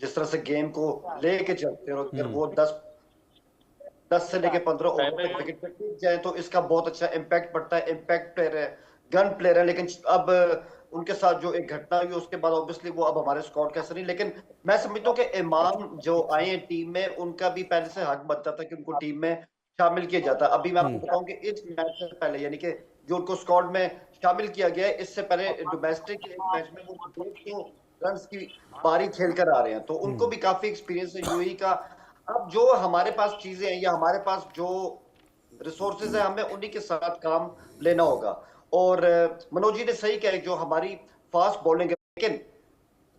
जिस तरह से गेम को लेके चलते हैं, और अगर वो 10 से लेके 15 ओवर तक विकेट पे टिक जाए तो इसका बहुत अच्छा इम्पैक्ट पड़ता है। इम्पैक्ट प्लेयर है, गन प्लेयर है, लेकिन अब उनके साथ जो एक घटना हुई उसके बाद ऑब्वियसली वो अब हमारे स्क्वाड का असर नहीं। लेकिन मैं समझता हूँ कि इमाम जो आए हैं टीम में, उनका भी पहले से हक बनता था कि उनको टीम में शामिल किया जाता। अभी मैं आपको बताऊं कि इस मैच से पहले, यानी कि जो उनको स्क्वाड में शामिल किया गया है, इससे पहले डोमेस्टिक के एक मैच में वो 200 रन की पारी खेल कर आ रहे हैं, तो उनको भी काफी एक्सपीरियंस है यूएई का। अब जो हमारे पास चीजें हैं या हमारे पास जो रिसोर्सेज है, हमें उन्हीं के साथ काम लेना होगा। और मनोज जी ने सही कहा, जो हमारी फास्ट बॉलिंग है, लेकिन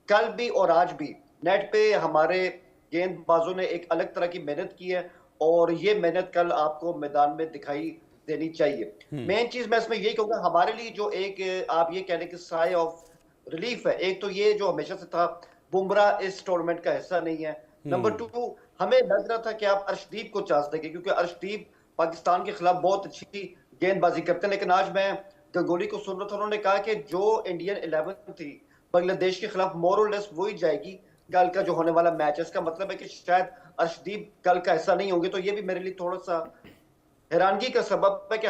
कल भी और आज भी नेट पे हमारे गेंदबाजों ने एक अलग तरह की मेहनत की है, और ये मेहनत कल आपको मैदान में दिखाई देनी चाहिए। मेन चीज मैं इसमें यही कहूंगा, हमारे लिए जो एक आप ये कह रहे कि साई ऑफ रिलीफ है, एक तो ये जो हमेशा से था, बुमराह इस टूर्नामेंट का हिस्सा नहीं है। नंबर 2, हमें लग रहा था कि आप अर्शदीप को चांस देंगे, क्योंकि अर्शदीप पाकिस्तान के खिलाफ बहुत अच्छी गेंदबाजी करते हैं। लेकिन आज मैं गंगोली को सुन रहा था, उन्होंने कहा कि जो इंडियन 11 थी बांग्लादेश के खिलाफ मोर और लेस वही जाएगी कल का जो होने वाला मैच है। इसका मतलब है कि शायद अर्शदीप कल का हिस्सा नहीं होंगे, तो ये भी मेरे लिए थोड़ा सा हैरानगी का सबब है कि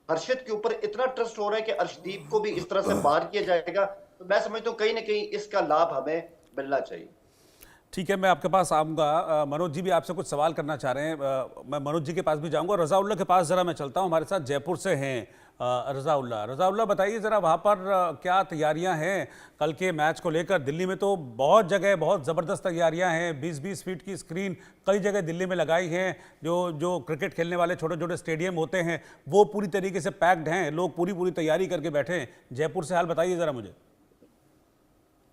हर्षित के ऊपर इतना ट्रस्ट हो रहा है कि अर्शदीप को भी इस तरह से बाहर किया जाएगा। तो मैं समझता हूँ कहीं ना कहीं इसका लाभ हमें मिलना चाहिए। ठीक है, मैं आपके पास आऊँगा। मनोज जी भी आपसे कुछ सवाल करना चाह रहे हैं। मैं मनोज जी के पास भी जाऊँगा। रज़ाउल्लाह के पास ज़रा मैं चलता हूँ, हमारे साथ जयपुर से हैं रज़ाउल्लाह बताइए ज़रा वहाँ पर क्या तैयारियाँ हैं कल के मैच को लेकर। दिल्ली में तो बहुत जगह बहुत ज़बरदस्त तैयारियाँ हैं, 20-20 फीट की स्क्रीन कई जगह दिल्ली में लगाई हैं। जो क्रिकेट खेलने वाले छोटे छोटे स्टेडियम होते हैं वो पूरी तरीके से पैक्ड हैं, लोग पूरी तैयारी करके बैठे हैं। जयपुर से हाल बताइए ज़रा मुझे।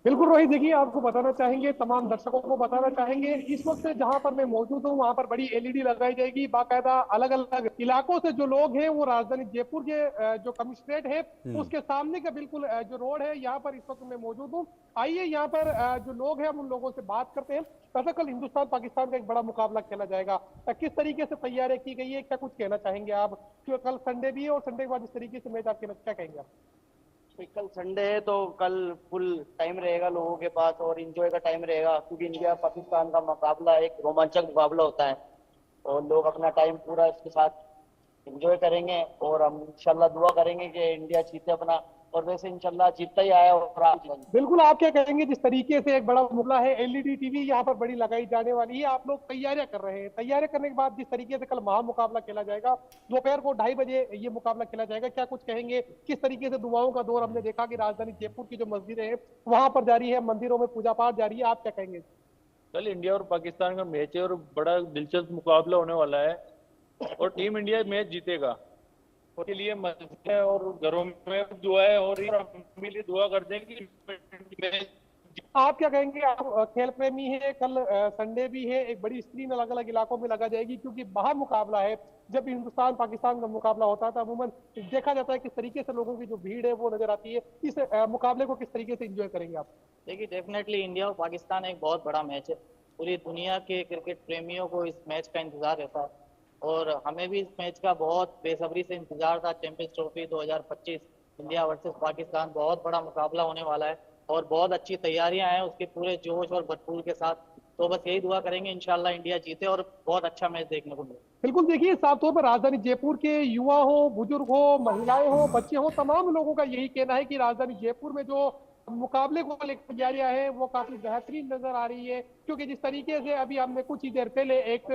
बिल्कुल रोहित, देखिए आपको बताना चाहेंगे, तमाम दर्शकों को बताना चाहेंगे, इस वक्त जहां पर मैं मौजूद हूं वहां पर बड़ी एलईडी लगाई जाएगी। बाकायदा अलग अलग इलाकों से जो लोग हैं वो राजधानी जयपुर के जो कमिश्नरेट है उसके सामने का बिल्कुल जो रोड है यहाँ पर इस वक्त मैं मौजूद हूँ। आइए यहाँ पर जो लोग हैं हम उन लोगों से बात करते हैं। वैसे कल हिंदुस्तान पाकिस्तान का एक बड़ा मुकाबला खेला जाएगा, किस तरीके से तैयारी की गई है, क्या कुछ कहना चाहेंगे आप? क्योंकि कल संडे भी है और संडे के बाद इस तरीके से मैच आप क्या कहेंगे आप? कल संडे है तो कल फुल टाइम रहेगा लोगों के पास और इंजॉय का टाइम रहेगा, क्योंकि इंडिया पाकिस्तान का मुकाबला एक रोमांचक मुकाबला होता है और लोग अपना टाइम पूरा इसके साथ इंजॉय करेंगे और हम इंशाल्लाह दुआ करेंगे कि इंडिया जीते अपना, और वैसे इंशाल्लाह जीतता ही आया और आप बिल्कुल। आप क्या कहेंगे जिस तरीके से एक बड़ा मुकाबला है, एलईडी टीवी यहाँ पर बड़ी लगाई जाने वाली है, आप लोग तैयारियां कर रहे हैं, तैयारियां करने के बाद जिस तरीके से कल महामुकाबला खेला जाएगा, दोपहर को 2:30 बजे ये मुकाबला खेला जाएगा, क्या कुछ कहेंगे? किस तरीके से दुआओं का दौर हमने देखा कि राजधानी जयपुर की जो मस्जिदें हैं वहां पर जारी है, मंदिरों में पूजा पाठ जारी है, आप क्या कहेंगे? कल इंडिया और पाकिस्तान का मैच है और बड़ा दिलचस्प मुकाबला होने वाला है और टीम इंडिया मैच जीतेगा। उसके लिए मस्जिद और घरों में दुआएं हो रही है, हम मिलकर दुआ करते हैं कि आप क्या कहेंगे? आप खेल प्रेमी है, कल संडे भी है, एक बड़ी स्क्रीन अलग अलग इलाकों में लगा जाएगी क्योंकि बाहर मुकाबला है। जब हिंदुस्तान पाकिस्तान का मुकाबला होता था अमूमन देखा जाता है किस तरीके से लोगों की जो भीड़ है वो नजर आती है। इस मुकाबले को किस तरीके से एंजॉय करेंगे आप? देखिए, डेफिनेटली इंडिया और पाकिस्तान एक बहुत बड़ा मैच है, पूरी दुनिया के क्रिकेट प्रेमियों को इस मैच का इंतजार रहता है और हमें भी इस मैच का बहुत बेसब्री से इंतजार था। Champions trophy 2025 India versus Pakistan बहुत बड़ा मुकाबला होने वाला है और बहुत अच्छी तैयारियां हैं उसके पूरे जोश और भरपूर के साथ। तो बस यही दुआ करेंगे इंशाल्लाह इंडिया जीते और बहुत अच्छा मैच देखने को मिले। बिल्कुल, देखिए साफ तौर पर राजधानी जयपुर के युवा हो, बुजुर्ग हो, महिलाएं हो, बच्चे हो, तमाम लोगों का यही कहना है कि राजधानी जयपुर में जो मुकाबले को लेकर तैयारियां है वो काफी बेहतरीन नजर आ रही है, क्योंकि जिस तरीके से अभी हमने कुछ ही देर पहले एक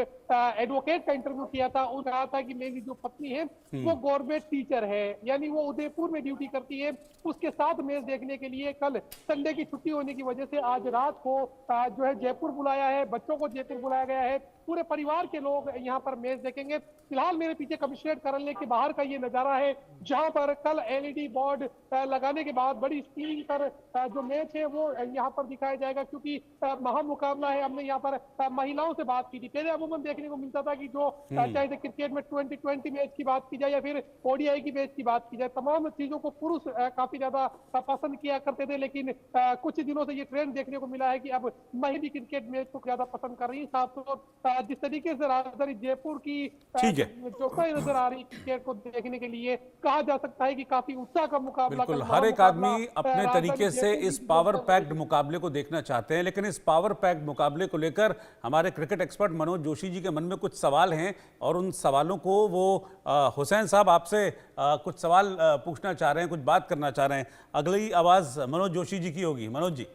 एडवोकेट का इंटरव्यू किया था, उन्होंने कहा था कि मेरी जो पत्नी है वो गवर्नमेंट टीचर है, यानी वो उदयपुर में ड्यूटी करती है, उसके साथ मैच देखने के लिए कल संडे की छुट्टी होने की वजह से आज रात को जो है जयपुर बुलाया है, बच्चों को जयपुर बुलाया गया है, पूरे परिवार के लोग यहाँ पर मैच देखेंगे। फिलहाल मेरे पीछे कमिश्नरेट कार्यालय के बाहर का ये नजारा है जहां पर कल एलईडी बोर्ड लगाने के बाद बड़ी स्क्रीन पर जो मैच है वो यहाँ पर दिखाया जाएगा, क्योंकि महामुकाबला है। हमने यहाँ पर महिलाओं से बात की थी, पहले अमूमन देखने को मिलता था कि जो चाहे क्रिकेट में 2020 मैच की बात की जाए या फिर ओडीआई की मैच की बात की जाए, तमाम चीजों को पुरुष काफी ज्यादा पसंद किया करते थे, लेकिन कुछ दिनों से ये ट्रेंड देखने को मिला है कि अब महिला भी क्रिकेट मैच को ज्यादा पसंद कर रही है। साफ तौर जिस तरीके से राजधानी जयपुर की जो नजर आ रही क्रिकेट को देखने के लिए कहा जा सकता है कि काफी उत्साह का मुकाबला। बिल्कुल, हर एक आदमी अपने तरीके से इस पावर पैक्ड मुकाबले को देखना चाहते हैं, लेकिन इस पावर पैक्ड मुकाबले को लेकर हमारे क्रिकेट एक्सपर्ट मनोज जोशी जी के मन में कुछ सवाल हैं और उन सवालों को वो हुसैन साहब आपसे कुछ सवाल पूछना चाह रहे हैं, कुछ बात करना चाह रहे हैं। अगली आवाज मनोज जोशी जी की होगी। मनोज जी।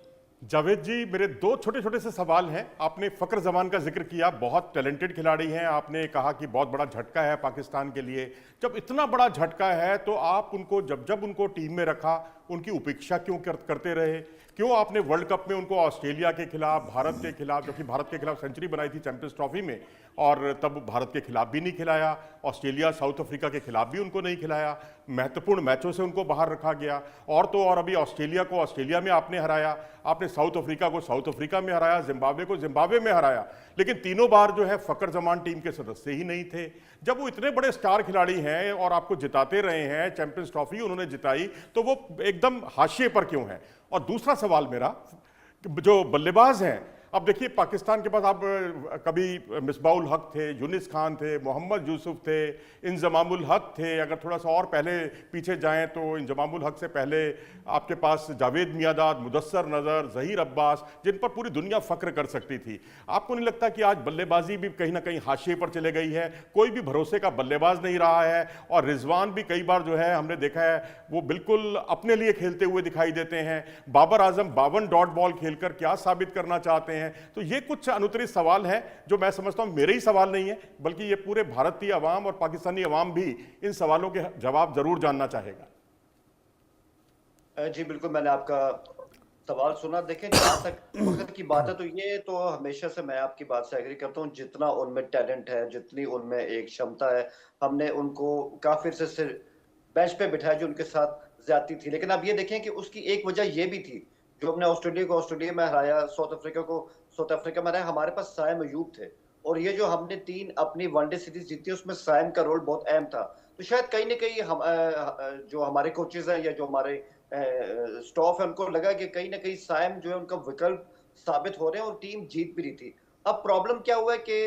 जावेद जी, मेरे दो छोटे छोटे से सवाल हैं। आपने फकर जमान का जिक्र किया, बहुत टैलेंटेड खिलाड़ी हैं, आपने कहा कि बहुत बड़ा झटका है पाकिस्तान के लिए। जब इतना बड़ा झटका है तो आप उनको जब उनको टीम में रखा उनकी उपेक्षा क्यों करते रहे? क्यों आपने वर्ल्ड कप में उनको ऑस्ट्रेलिया के खिलाफ, भारत के खिलाफ, जो कि भारत के खिलाफ सेंचुरी बनाई थी चैंपियंस ट्रॉफी में, और तब भारत के खिलाफ भी नहीं खिलाया, ऑस्ट्रेलिया साउथ अफ्रीका के खिलाफ भी उनको नहीं खिलाया, महत्वपूर्ण मैचों से उनको बाहर रखा गया, और तो और अभी ऑस्ट्रेलिया को ऑस्ट्रेलिया में आपने हराया, आपने साउथ अफ्रीका को साउथ अफ्रीका में हराया, जिम्बाब्वे को जिम्बाब्वे में हराया, लेकिन तीनों बार जो है फकर जमान टीम के सदस्य ही नहीं थे। जब वो इतने बड़े स्टार खिलाड़ी हैं और आपको जिताते रहे हैं, चैंपियंस ट्रॉफी उन्होंने जिताई, तो वो एकदम हाशिए पर क्यों है? और दूसरा सवाल मेरा, जो बल्लेबाज हैं अब देखिए पाकिस्तान के पास अब कभी मिसबाउल हक थे, यूनिस खान थे, मोहम्मद यूसुफ थे, इंजमामुल हक थे। अगर थोड़ा सा और पहले पीछे जाएं तो इंजमामुल हक से पहले आपके पास जावेद मियादाद, मुदस्सर नज़र, जहीर अब्बास, जिन पर पूरी दुनिया फख्र कर सकती थी। आपको नहीं लगता कि आज बल्लेबाजी भी कहीं ना कहीं हाशिए पर चले गई है? कोई भी भरोसे का बल्लेबाज नहीं रहा है और रिजवान भी कई बार जो है हमने देखा है वो बिल्कुल अपने लिए खेलते हुए दिखाई देते हैं। बाबर आजम 52 डॉट बॉल खेलकर क्या साबित करना चाहते हैं? तो ये कुछ अनुत्तरित सवाल है जो मैं समझता हूं मेरे ही सवाल नहीं है, बल्कि ये पूरे भारतीय अवाम और पाकिस्तानी अवाम भी इन सवालों के जवाब जरूर जानना चाहेगा। जी बिल्कुल, मैंने आपका सवाल सुना। देखें, जहाँ तक वक्त की बात है तो ये तो हमेशा से मैं आपकी बात से एग्री करता हूँ। जितना उनमें टैलेंट है, जितनी उनमें एक क्षमता है, हमने उनको काफी से सिर्फ बेंच पे बिठाया जो उनके साथ ज्यादती थी। लेकिन अब ये देखें कि उसकी एक वजह ये भी थी, जो हमने ऑस्ट्रेलिया को ऑस्ट्रेलिया में हराया, साउथ अफ्रीका को साउथ अफ्रीका में हराया, हमारे पास साइम अयूब थे। और ये जो हमने 3 अपनी वनडे सीरीज जीती उसमें साइम का रोल बहुत अहम था। तो शायद कहीं ना कहीं हम जो हमारे कोचेज हैं या जो हमारे स्टाफ है उनको लगा कि कहीं ना कहीं साइम जो है उनका विकल्प साबित हो रहे हैं और टीम जीत भी रही थी। अब प्रॉब्लम क्या हुआ है कि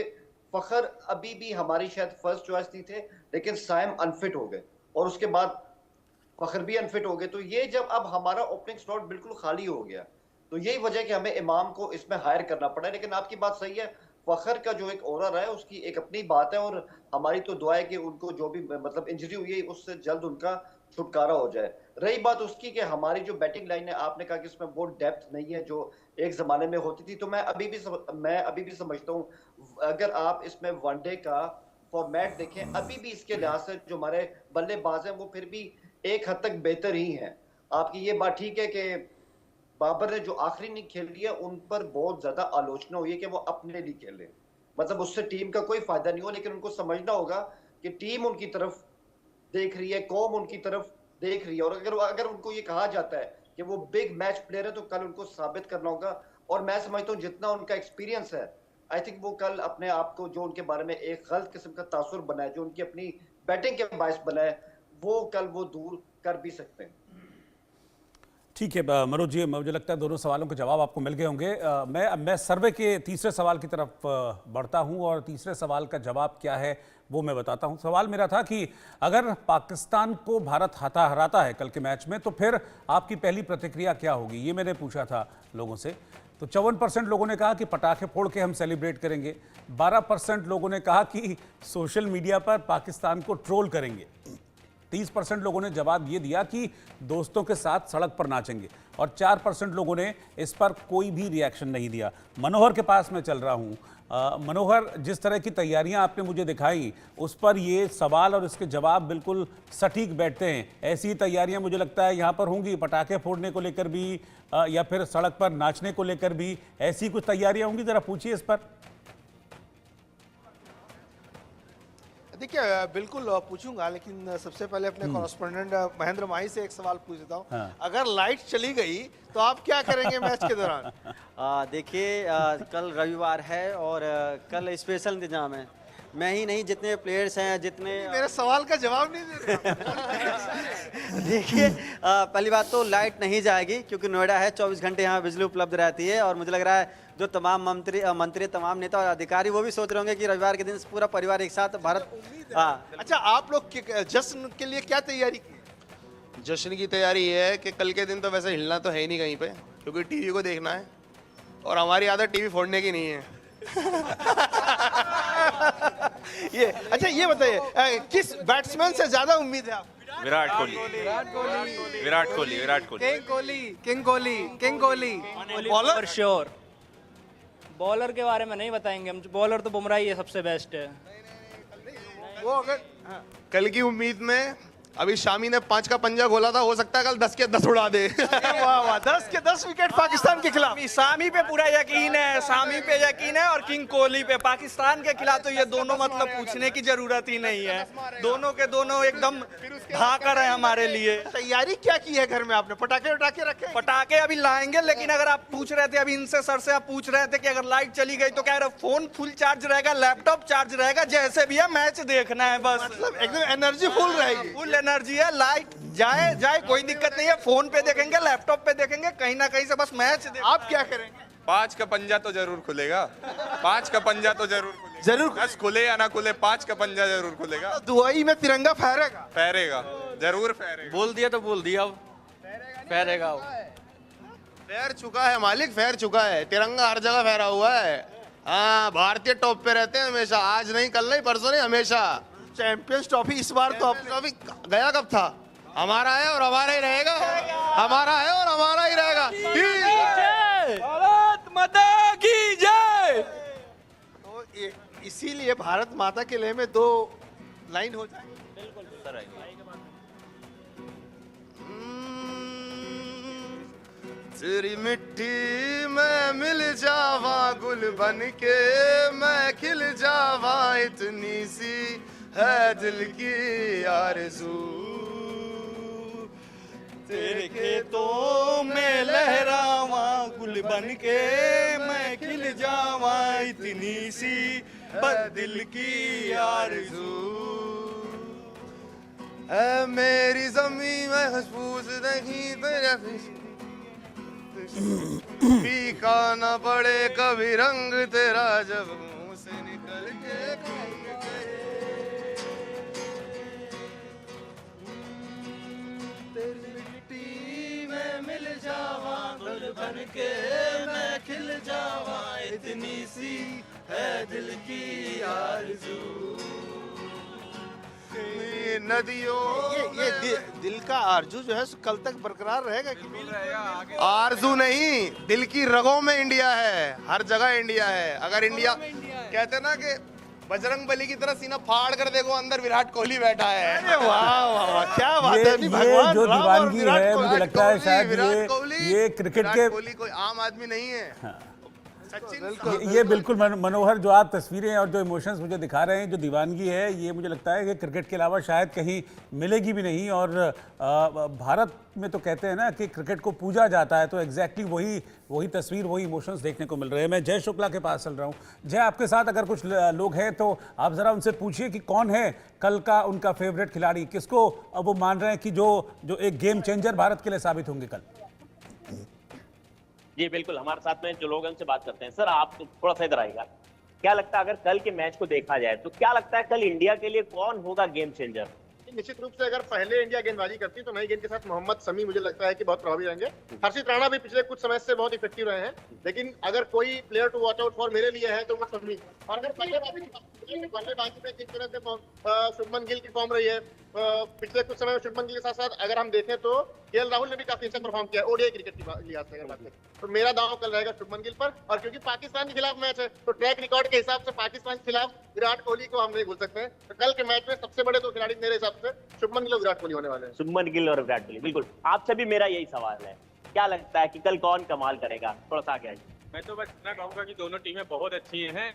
फखर अभी भी हमारी शायद फर्स्ट चॉइस नहीं थे, लेकिन साइम अनफिट हो गए और उसके बाद फखर भी अनफिट हो गए। तो ये जब अब हमारा ओपनिंग स्लॉट बिल्कुल खाली हो गया तो यही वजह कि हमें इमाम को इसमें हायर करना पड़ा। लेकिन आपकी बात सही है, फखर का जो एक ओरा रहा है उसकी एक अपनी बात है और हमारी तो दुआ है कि उनको जो भी मतलब इंजरी हुई है उससे जल्द उनका छुटकारा हो जाए। रही बात उसकी कि हमारी जो बैटिंग लाइन है, आपने कहा कि इसमें वो डेप्थ नहीं है जो एक जमाने में होती थी। तो मैं अभी भी समझता हूँ अगर आप इसमें वनडे का फॉर्मेट देखें, अभी भी इसके लिहाज से जो हमारे बल्लेबाज हैं वो फिर भी एक हद तक बेहतर ही हैं। आपकी ये बात ठीक है कि बाबर ने जो आखिरी इनिंग खेल लिया उन पर बहुत ज्यादा आलोचना हुई है कि वो अपने लिए खेले, मतलब उससे टीम का कोई फायदा नहीं हो। लेकिन उनको समझना होगा कि टीम उनकी तरफ देख रही है, कौम उनकी तरफ देख रही है और अगर उनको ये कहा जाता है कि वो बिग मैच प्लेयर है तो कल उनको साबित करना होगा। और मैं समझता हूँ जितना उनका एक्सपीरियंस है, आई थिंक वो कल अपने आप को जो उनके बारे में एक गलत किस्म का तासुर बना है, जो उनकी अपनी बैटिंग के बायस बना है, वो कल वो दूर कर भी सकते हैं। ठीक है मनोज जी, मुझे लगता है दोनों सवालों के जवाब आपको मिल गए होंगे। मैं सर्वे के तीसरे सवाल की तरफ बढ़ता हूं और तीसरे सवाल का जवाब क्या है वो मैं बताता हूं। सवाल मेरा था कि अगर पाकिस्तान को भारत हराता है कल के मैच में तो फिर आपकी पहली प्रतिक्रिया क्या होगी, ये मैंने पूछा था लोगों से। तो 54% लोगों ने कहा कि पटाखे फोड़ के हम सेलिब्रेट करेंगे, 12% लोगों ने कहा कि सोशल मीडिया पर पाकिस्तान को ट्रोल करेंगे, 30% लोगों ने जवाब ये दिया कि दोस्तों के साथ सड़क पर नाचेंगे और 4% लोगों ने इस पर कोई भी रिएक्शन नहीं दिया। मनोहर के पास मैं चल रहा हूँ। मनोहर, जिस तरह की तैयारियां आपने मुझे दिखाई उस पर ये सवाल और इसके जवाब बिल्कुल सटीक बैठते हैं। ऐसी तैयारियां मुझे लगता है यहाँ पर होंगी, पटाखे फोड़ने को लेकर भी या फिर सड़क पर नाचने को लेकर भी ऐसी कुछ तैयारियां होंगी, जरा पूछिए इस पर। देखिए बिल्कुल पूछूंगा, लेकिन सबसे पहले अपने कॉरेस्पोंडेंट महेंद्र माही से एक सवाल पूछ लेता हूँ। हाँ। अगर लाइट चली गई तो आप क्या करेंगे मैच के दौरान? देखिए कल रविवार है और कल स्पेशल इंतजाम है। मैं ही नहीं, जितने प्लेयर्स हैं, जितने मेरे सवाल का जवाब नहीं दे रहे। देखिए पहली बात तो लाइट नहीं जाएगी क्योंकि नोएडा है, 24 घंटे यहाँ बिजली उपलब्ध रहती है और मुझे लग रहा है जो तमाम मंत्री तमाम नेता और अधिकारी वो भी सोच रहे होंगे कि रविवार के दिन पूरा परिवार एक साथ भारत। अच्छा, आप लोग जश्न के लिए क्या तैयारी की? जश्न की तैयारी ये है कि कल के दिन तो वैसे हिलना तो है ही नहीं कहीं पे, क्योंकि टीवी को देखना है और हमारी आदत टीवी फोड़ने की नहीं है। ये अच्छा, ये बताइए किस बैट्समैन से ज्यादा उम्मीद है आप? Virat Kohli. King Kohli. Bowler sure. Bowler के बारे में नहीं बताएंगे हम, बॉलर तो बुमराह ही है, सबसे बेस्ट है वो। अगर कल की उम्मीद में अभी शामी ने 5 का पंजा खोला था, हो सकता है कल 10 के 10 उड़ा दे। वाह वाह, 10 के 10 विकेट पाकिस्तान के खिलाफ। सामी पे पूरा यकीन है, सामी पे यकीन है और किंग कोहली पे। पाकिस्तान के खिलाफ तो ये दोनों मतलब पूछने की जरूरत ही नहीं है, दोनों के दोनों एकदम धाकर है हमारे लिए। तैयारी क्या की है घर में आपने? पटाखे वटाखे रखे? पटाखे अभी लाएंगे, लेकिन अगर आप पूछ रहे थे अभी इनसे, सर से आप पूछ रहे थे कि अगर लाइट चली गई तो क्या फोन फुल चार्ज रहेगा, लैपटॉप चार्ज रहेगा, जैसे भी है मैच देखना है बस। मतलब एकदम एनर्जी फुल रहेगी? फुल एनर्जी है, लाइट जाए कोई दिक्कत नहीं है, फोन पे देखेंगे, लैपटॉप पे देखेंगे, कहीं ना कहीं से बस मैच। आप क्या करेंगे? 5 का पंजा तो जरूर खुलेगा, 5 का पंजा तो जरूर खुलेगा, जरूर 10 खुले या ना खुले 5 का पंजा जरूर खुलेगा। दुबई में तिरंगा फहरेगा, फहरेगा, जरूर फहरेगा। बोल दिया तो बोल दिया, फहरेगा। फहर चुका है मालिक, फहर चुका है, तिरंगा हर जगह फहरा हुआ है। हाँ, भारतीय टॉप पे रहते हैं हमेशा, आज नहीं कल नहीं परसों नहीं हमेशा। चैंपियंस ट्रॉफी इस बार तो अभी गया कब था? हमारा है और हमारा ही रहेगा, हमारा है और हमारा ही रहेगा। भारत माता की जय। तो इसीलिए भारत माता के लिए में 2 लाइन हो जाए। तेरी मिट्टी में मिल जावा गुल बन के, मैं खिल जावा, इतनी सी है दिल की आरज़ू। तेरे खेतों में लहरावा गुल बन के, मैं खिल जावा, इतनी सी है दिल की आरज़ू। है मेरी ज़मीं में महफूज नहीं तेरा फीका न पड़े कभी रंग तेरा जब मुंह से निकल के। तेरी मिट्टी में मिल जावा गुल बन के, मैं खिल जावा, इतनी सी है दिल की आरज़ू। नदियों ये दिल का आरजू जो है कल तक बरकरार रहेगा कि आरजू नहीं, दिल की रगों में इंडिया है, हर जगह इंडिया है। अगर इंडिया कहते हैं ना कि बजरंग बली की तरह सीना फाड़ कर देखो, अंदर विराट कोहली बैठा है। अरे वाह वाह वाह, क्या बात है। ये जो दीवानगी है, मुझे लगता है शायद ये क्रिकेट के, कोहली कोई आम आदमी नहीं है। ये बिल्कुल मनोहर जो आप तस्वीरें और जो इमोशंस मुझे दिखा रहे हैं, जो दीवानगी है, ये मुझे लगता है कि क्रिकेट के अलावा शायद कहीं मिलेगी भी नहीं। और भारत में तो कहते हैं ना कि क्रिकेट को पूजा जाता है, तो एग्जैक्टली वही तस्वीर, वही इमोशंस देखने को मिल रहे हैं। मैं जय शुक्ला के पास चल रहा हूँ। जय, आपके साथ अगर कुछ लोग हैं तो आप ज़रा उनसे पूछिए कि कौन है कल का उनका फेवरेट खिलाड़ी, किसको अब वो मान रहे हैं कि जो एक गेम चेंजर भारत के लिए साबित होंगे कल। जी बिल्कुल, हमारे साथ में जो लोग हैं उनसे बात करते हैं। सर, आप थोड़ा सा इधर आएगा। क्या लगता है अगर कल के मैच को देखा जाए तो क्या लगता है कल इंडिया के लिए कौन होगा गेम चेंजर? निश्चित रूप से अगर पहले इंडिया गेंदबाजी करती तो नई गेंद के साथ मोहम्मद शमी मुझे लगता है कि बहुत प्रभावी रहेंगे। हर्षित राणा भी पिछले कुछ समय से बहुत इफेक्टिव रहे हैं, लेकिन अगर कोई player to watch out for मेरे लिए है तो वो शमी। और अगर बल्लेबाजी में जिस तरह से शुभमन गिल की फॉर्म रही है पिछले कुछ समय में, शुभमन गिल के साथ साथ अगर हम देखें तो केएल राहुल ने भी काफी अच्छा परफॉर्म किया ओडीआई क्रिकेट की लिहाज से अगर बात करें तो मेरा दांव कल रहेगा शुभमन गिल पर। और क्योंकि पाकिस्तान के खिलाफ मैच है तो ट्रैक रिकॉर्ड के हिसाब से पाकिस्तान के खिलाफ विराट कोहली को हम नहीं भूल सकते हैं। तो कल के मैच में सबसे बड़े 2 खिलाड़ी मेरे हिसाब से शुभमन गिल और विराट कोहली होने वाले हैं। शुभमन गिल और विराट कोहली, बिल्कुल। आपसे भी मेरा यही सवाल है, क्या लगता है कि कल कौन कमाल करेगा? थोड़ा सा आगे आइए। मैं तो बस इतना कहूँगा कि दोनों टीमें बहुत अच्छी हैं।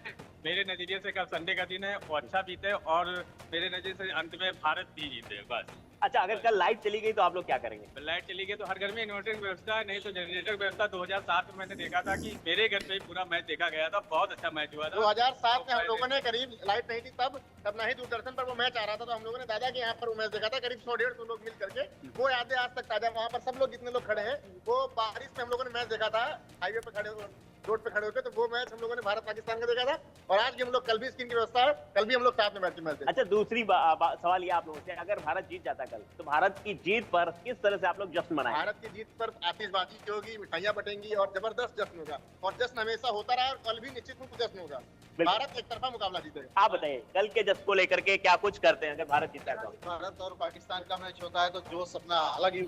मेरे नज़रिए से कल संडे का दिन है, वो अच्छा बीते और मेरे नज़रिए से अंत में भारत भी जीते बस। अच्छा, अगर कल लाइट चली गई तो आप लोग क्या करेंगे? लाइट चली गई तो हर घर में इन्वर्टर व्यवस्था है, नहीं तो जनरेटर व्यवस्था। 2007 में मैंने देखा था कि मेरे घर पे ही पूरा मैच देखा गया था, बहुत अच्छा मैच हुआ था। 2007 में हम लोगों ने करीब लाइट नहीं थी तब ना ही दूरदर्शन पर वो मैच आ रहा था, तो हम लोगों ने दादा के यहाँ पर वो मैच देखा था करीब 100-150 लोग मिल करके। वो यादें आज तक ताजा, वहाँ पर सब लोग जितने लोग खड़े हैं, वो बारिश में हम लोगों ने मैच देखा था, हाईवे पे खड़े रोड पे खड़े होते, तो वो मैच हम लोगों ने भारत पाकिस्तान का देखा था। और आज भी हम लोग, कल भी स्क्रीन की व्यवस्था है, कल भी हम लोग साथ में मैच देखते हैं। अच्छा, दूसरी सवाल ये आप लोगों से, अगर भारत जीत जाता कल तो भारत की जीत पर किस तरह से आप लोग जश्न मनाएंगे? भारत की जीत पर आतिशबाजी होगी, मिठाइयां बटेंगी और जबरदस्त जश्न होगा। और जश्न हमेशा होता रहा और कल भी निश्चित रूप से जश्न होगा। भारत एक तरफा मुकाबला जीतेगा। आप बताइए कल के जश्न को लेकर के क्या कुछ करते हैं अगर भारत जीतता है तो? भारत और पाकिस्तान का मैच होता है तो जोश अपना अलग ही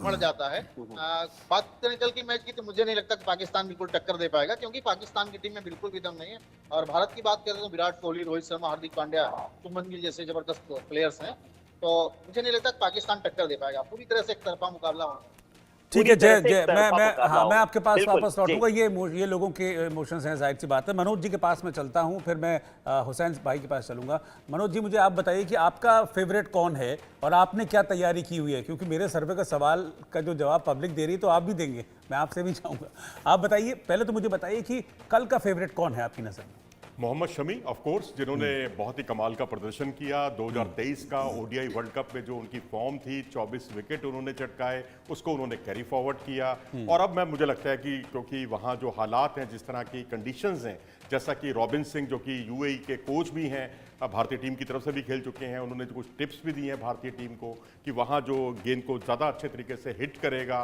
बढ़ जाता है। बात करें कल की मैच की तो मुझे नहीं लगता कि पाकिस्तान बिल्कुल टक्कर दे पाएगा, क्योंकि पाकिस्तान की टीम में बिल्कुल भी दम नहीं है। और भारत की बात करें तो विराट कोहली, रोहित शर्मा, हार्दिक पांड्या, शुभमन गिल जैसे जबरदस्त प्लेयर्स हैं, तो मुझे नहीं लगता कि पाकिस्तान टक्कर दे पाएगा। पूरी तरह से एक तरफा मुकाबला होगा। ठीक है जय, मैं आपके पास वापस लौटूंगा। ये लोगों के इमोशंस हैं, जाहिर सी बात है। मनोज जी के पास मैं चलता हूं, फिर मैं हुसैन भाई के पास चलूंगा। मनोज जी, मुझे आप बताइए कि आपका फेवरेट कौन है और आपने क्या तैयारी की हुई है, क्योंकि मेरे सर्वे का सवाल का जो जवाब पब्लिक दे रही है तो आप भी देंगे, मैं आपसे भी चाहूँगा। आप बताइए, पहले तो मुझे बताइए कि कल का फेवरेट कौन है आपकी नज़र में? मोहम्मद शमी ऑफ कोर्स, जिन्होंने बहुत ही कमाल का प्रदर्शन किया 2023 का ओडीआई वर्ल्ड कप में। जो उनकी फॉर्म थी, 24 विकेट उन्होंने चटकाए, उसको उन्होंने कैरी फॉरवर्ड किया। और अब मुझे लगता है कि क्योंकि वहाँ जो हालात हैं, जिस तरह की कंडीशंस हैं, जैसा कि रॉबिन सिंह जो कि यूएई के कोच भी हैं, भारतीय टीम की तरफ से भी खेल चुके हैं, उन्होंने कुछ टिप्स भी दी हैं भारतीय टीम को कि वहाँ जो गेंद को ज़्यादा अच्छे तरीके से हिट करेगा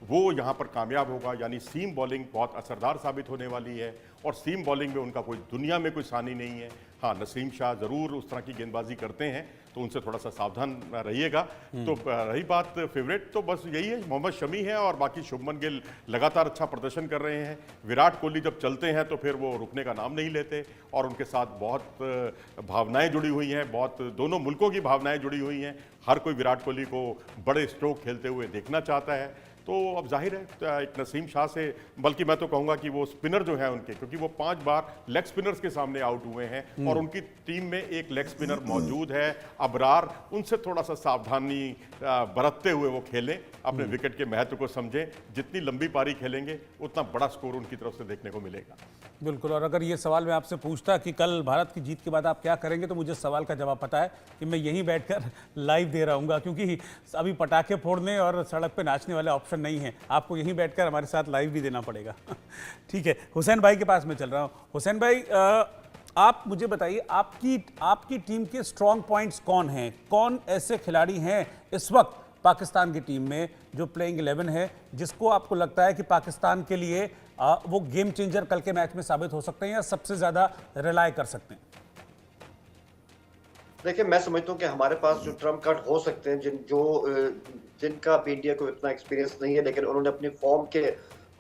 वो यहाँ पर कामयाब होगा। यानी सीम बॉलिंग बहुत असरदार साबित होने वाली है और सीम बॉलिंग में उनका कोई दुनिया में कोई सानी नहीं है। हाँ, नसीम शाह ज़रूर उस तरह की गेंदबाजी करते हैं, तो उनसे थोड़ा सा सावधान रहिएगा। तो रही बात फेवरेट, तो बस यही है, मोहम्मद शमी है और बाकी शुभमन गिल लगातार अच्छा प्रदर्शन कर रहे हैं। विराट कोहली जब चलते हैं तो फिर वो रुकने का नाम नहीं लेते और उनके साथ बहुत भावनाएं जुड़ी हुई हैं, बहुत दोनों मुल्कों की भावनाएं जुड़ी हुई हैं। हर कोई विराट कोहली को बड़े स्ट्रोक खेलते हुए देखना चाहता है। तो अब जाहिर है एक नसीम शाह से, बल्कि मैं तो कहूँगा कि वो स्पिनर जो है उनके, क्योंकि वो 5 बार लेग स्पिनर्स के सामने आउट हुए हैं और उनकी टीम में एक लेग स्पिनर मौजूद है अबरार, उनसे थोड़ा सा सावधानी बरतते हुए वो खेलें, अपने विकेट के महत्व को समझें। जितनी लंबी पारी खेलेंगे उतना बड़ा स्कोर उनकी तरफ से देखने को मिलेगा। बिल्कुल। और अगर ये सवाल मैं आपसे पूछता कि कल भारत की जीत के बाद आप क्या करेंगे, तो मुझे सवाल का जवाब पता है कि मैं यहीं बैठकर लाइव दे रहा हूँगा, क्योंकि अभी पटाखे फोड़ने और सड़क पे नाचने वाले ऑप्शन नहीं है। आपको यहीं बैठकर हमारे साथ लाइव भी देना पड़ेगा। ठीक है, हुसैन भाई के पास मैं चल रहा हूँ। हुसैन भाई, आप मुझे बताइए, आपकी टीम के स्ट्रॉन्ग पॉइंट्स कौन हैं? कौन ऐसे खिलाड़ी हैं इस वक्त पाकिस्तान की टीम में जो प्लेइंग 11 है, जिसको आपको लगता है कि पाकिस्तान के लिए वो गेम चेंजर कल के मैच में साबित हो सकते हैं या सबसे ज्यादा रिलाय कर सकते हैं? देखिए, मैं समझता हूँ कि हमारे पास जो ट्रम्प कार्ड हो सकते हैं, जिनका भी इंडिया को इतना एक्सपीरियंस नहीं है, लेकिन उन्होंने अपनी फॉर्म के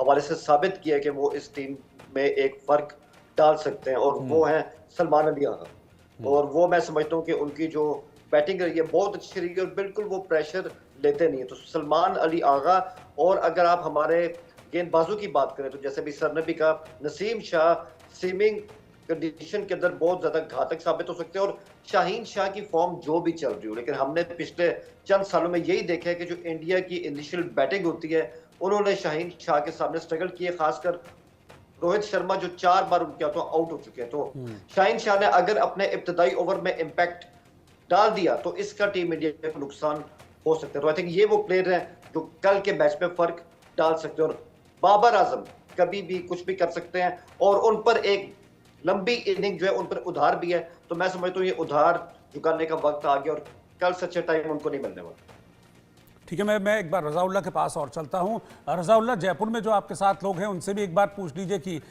हवाले से साबित किया कि वो इस टीम में एक फर्क डाल सकते हैं, और वो हैं सलमान अली आगा। और वो मैं समझता हूँ कि उनकी जो बैटिंग रही है बहुत अच्छी रही है और बिल्कुल वो प्रेशर लेते नहीं है। तो सलमान अली आगा, और अगर आप हमारे गेंदबाजों की बात करें तो जैसे भी सर ने भी कहा, नसीम शाह सीमिंग कंडीशन के अंदर बहुत ज्यादा घातक साबित हो सकते हैं। और शाहीन शाह की फॉर्म जो भी चल रही हो, लेकिन हमने पिछले चंद सालों में यही देखा है कि जो इंडिया की इनिशियल बैटिंग होती है, उन्होंने शाहीन शाह के सामने स्ट्रगल किए, खासकर रोहित शर्मा जो 4 बार उनके हाथों आउट हो चुके हैं। तो शाहीन शाह ने अगर अपने इब्तदाई ओवर में इम्पैक्ट डाल दिया तो इसका टीम इंडिया को नुकसान हो सकता है। तो आई थिंक ये वो प्लेयर हैं जो कल के मैच में फर्क डाल सकते हैं। और बाबर आजम कभी भी कुछ भी कर सकते हैं और उन पर एक लंबी इनिंग जो है उन पर उधार भी है। तो मैं समझता हूँ ये उधार चुकाने का वक्त आ गया और कल सच्चे टाइम उनको नहीं मिलने वाला। ठीक है, मैं एक बार रज़ाउल्लाह के पास और चलता हूँ। रज़ाउल्लाह, जयपुर में जो आपके साथ लोग हैं उनसे भी एक बार पूछ लीजिए कि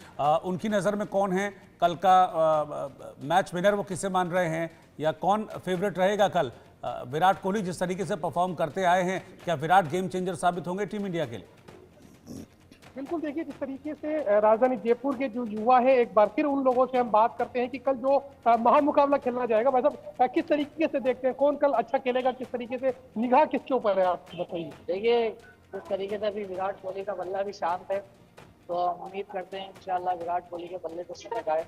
उनकी नज़र में कौन है कल का मैच विनर, वो किसे मान रहे हैं या कौन फेवरेट रहेगा कल? विराट कोहली जिस तरीके से परफॉर्म करते आए हैं, क्या विराट गेम चेंजर साबित होंगे टीम इंडिया के लिए? बिल्कुल, देखिए जिस तरीके से राजधानी जयपुर के जो युवा है, एक बार फिर उन लोगों से हम बात करते हैं कि कल जो महामुकाबला खेलना जाएगा, मतलब किस तरीके से देखते हैं, कौन कल अच्छा खेलेगा, किस तरीके से, निगाह किसके ऊपर है, आप बताइए। देखिए, जिस तरीके से अभी विराट कोहली का बल्ला भी शांत है, तो हम उम्मीद करते हैं इंशाल्लाह विराट कोहली के बल्ले से शतक आए